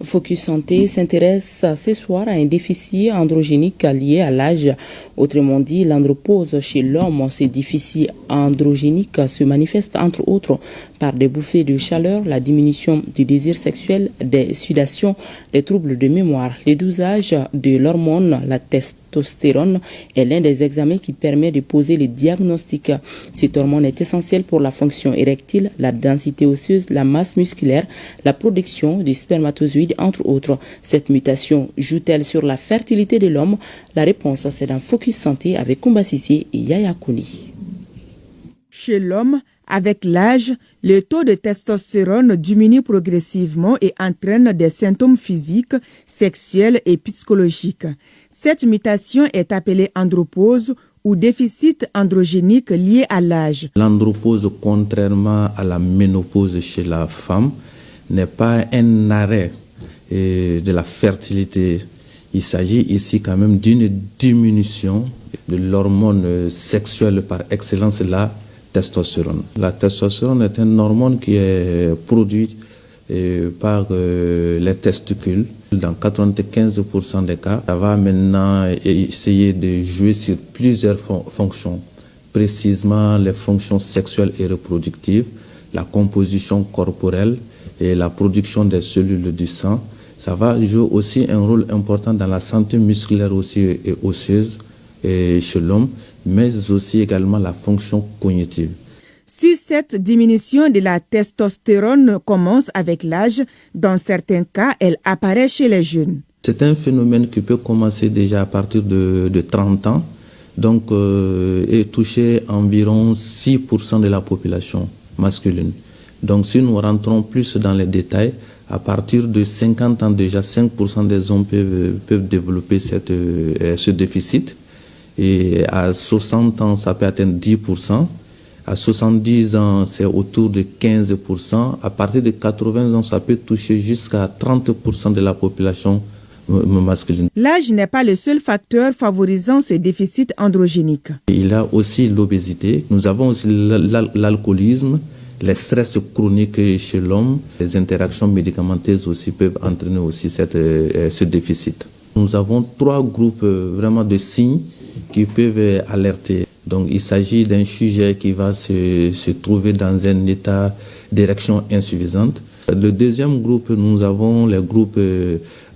Focus Santé s'intéresse ce soir à un déficit androgénique lié à l'âge. Autrement dit, l'andropause chez l'homme. Ces déficits androgéniques se manifestent entre autres par des bouffées de chaleur, la diminution du désir sexuel, des sudations, des troubles de mémoire. Le dosage de l'hormone, la testostérone, est l'un des examens qui permet de poser les diagnostics. Cette hormone est essentielle pour la fonction érectile, la densité osseuse, la masse musculaire, la production des spermatozoïdes, entre autres. Cette mutation joue-t-elle sur la fertilité de l'homme? La réponse, c'est dans Focus Santé avec Koumba Sissé et Yaya Kouni. Chez l'homme, avec l'âge, le taux de testostérone diminue progressivement et entraîne des symptômes physiques, sexuels et psychologiques. Cette mutation est appelée andropause ou déficit androgénique lié à l'âge. L'andropause, contrairement à la ménopause chez la femme, n'est pas un arrêt de la fertilité. Il s'agit ici quand même d'une diminution de l'hormone sexuelle par excellence, la testostérone. La testostérone est une hormone qui est produite par les testicules. Dans 95% des cas, ça va maintenant essayer de jouer sur plusieurs fonctions, précisément les fonctions sexuelles et reproductives, la composition corporelle et la production des cellules du sang. Ça va jouer aussi un rôle important dans la santé musculaire aussi et osseuse chez l'homme, mais aussi également la fonction cognitive. Si cette diminution de la testostérone commence avec l'âge, dans certains cas, elle apparaît chez les jeunes. C'est un phénomène qui peut commencer déjà à partir de 30 ans, donc et toucher environ 6% de la population masculine. Donc si nous rentrons plus dans les détails, à partir de 50 ans déjà, 5% des hommes peuvent développer ce déficit. Et à 60 ans, ça peut atteindre 10%. À 70 ans, c'est autour de 15%. À partir de 80 ans, ça peut toucher jusqu'à 30% de la population masculine. L'âge n'est pas le seul facteur favorisant ce déficit androgénique. Il y a aussi l'obésité. Nous avons aussi l'alcoolisme, les stress chroniques chez l'homme. Les interactions médicamenteuses aussi peuvent entraîner aussi ce déficit. Nous avons 3 groupes vraiment de signes qui peuvent alerter. Donc il s'agit d'un sujet qui va se trouver dans un état d'érection insuffisante. Le deuxième groupe, nous avons les groupes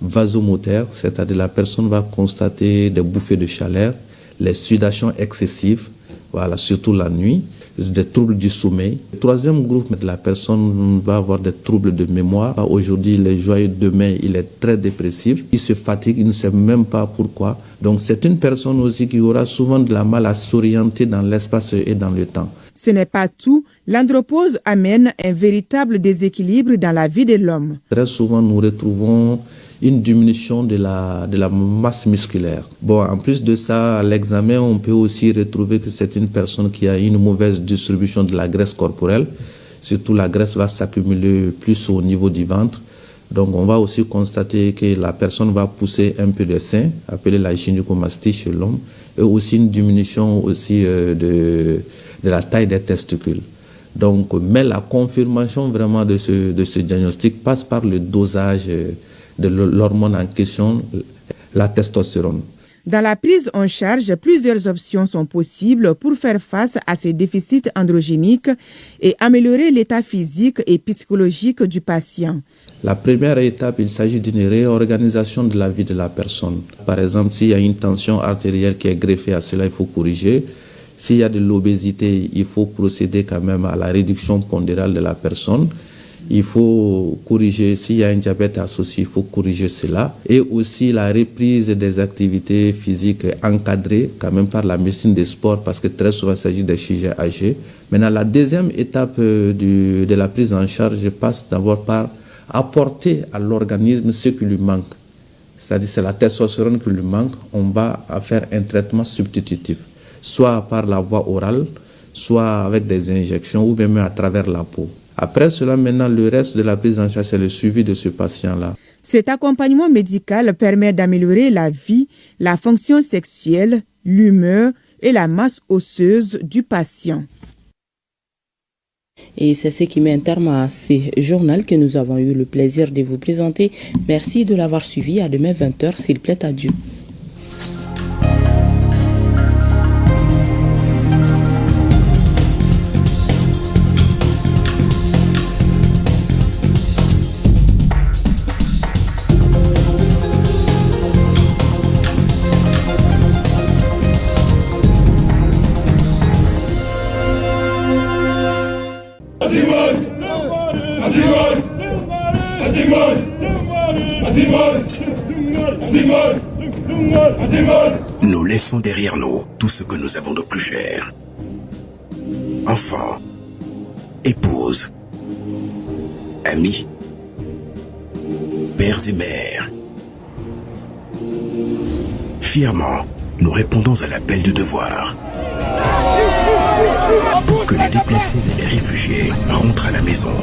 vasomoteurs, c'est-à-dire la personne va constater des bouffées de chaleur, les sudations excessives, voilà, surtout la nuit, des troubles du sommeil. Le troisième groupe, la personne va avoir des troubles de mémoire. Aujourd'hui, le joyeux demain, il est très dépressif. Il se fatigue, il ne sait même pas pourquoi. Donc c'est une personne aussi qui aura souvent de la mal à s'orienter dans l'espace et dans le temps. Ce n'est pas tout. L'andropause amène un véritable déséquilibre dans la vie de l'homme. Très souvent, nous retrouvons une diminution de la masse musculaire. Bon, en plus de ça, à l'examen, on peut aussi retrouver que c'est une personne qui a une mauvaise distribution de la graisse corporelle. Surtout, la graisse va s'accumuler plus au niveau du ventre. Donc, on va aussi constater que la personne va pousser un peu le sein, appelée la gynécomastie chez l'homme, et aussi une diminution aussi de la taille des testicules. Donc, mais la confirmation vraiment de ce diagnostic passe par le dosage de l'hormone en question, la testostérone. Dans la prise en charge, plusieurs options sont possibles pour faire face à ce déficit androgénique et améliorer l'état physique et psychologique du patient. La première étape, il s'agit d'une réorganisation de la vie de la personne. Par exemple, s'il y a une tension artérielle qui est greffée à cela, il faut corriger. S'il y a de l'obésité, il faut procéder quand même à la réduction pondérale de la personne. il faut corriger, s'il y a un diabète associé, il faut corriger cela. Et aussi la reprise des activités physiques encadrées quand même par la médecine des sports, parce que très souvent il s'agit des sujets âgés. Maintenant, la deuxième étape de la prise en charge passe d'abord par apporter à l'organisme ce qui lui manque. C'est-à-dire c'est la testostérone qui lui manque, on va faire un traitement substitutif, soit par la voie orale, soit avec des injections ou même à travers la peau. Après cela, maintenant, le reste de la prise en charge, c'est le suivi de ce patient-là. Cet accompagnement médical permet d'améliorer la vie, la fonction sexuelle, l'humeur et la masse osseuse du patient. Et c'est ce qui met un terme à ce journal que nous avons eu le plaisir de vous présenter. Merci de l'avoir suivi. À demain 20h, s'il plaît à Dieu. Nous laissons derrière nous tout ce que nous avons de plus cher. Enfants, épouses, amis, pères et mères. Fièrement, nous répondons à l'appel du devoir. Pour que les déplacés et les réfugiés rentrent à la maison.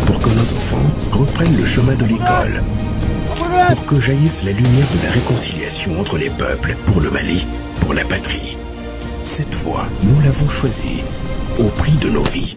Pour que nos enfants reprennent le chemin de l'école. Pour que jaillisse la lumière de la réconciliation entre les peuples, pour le Mali, pour la patrie. Cette voie, nous l'avons choisie, au prix de nos vies.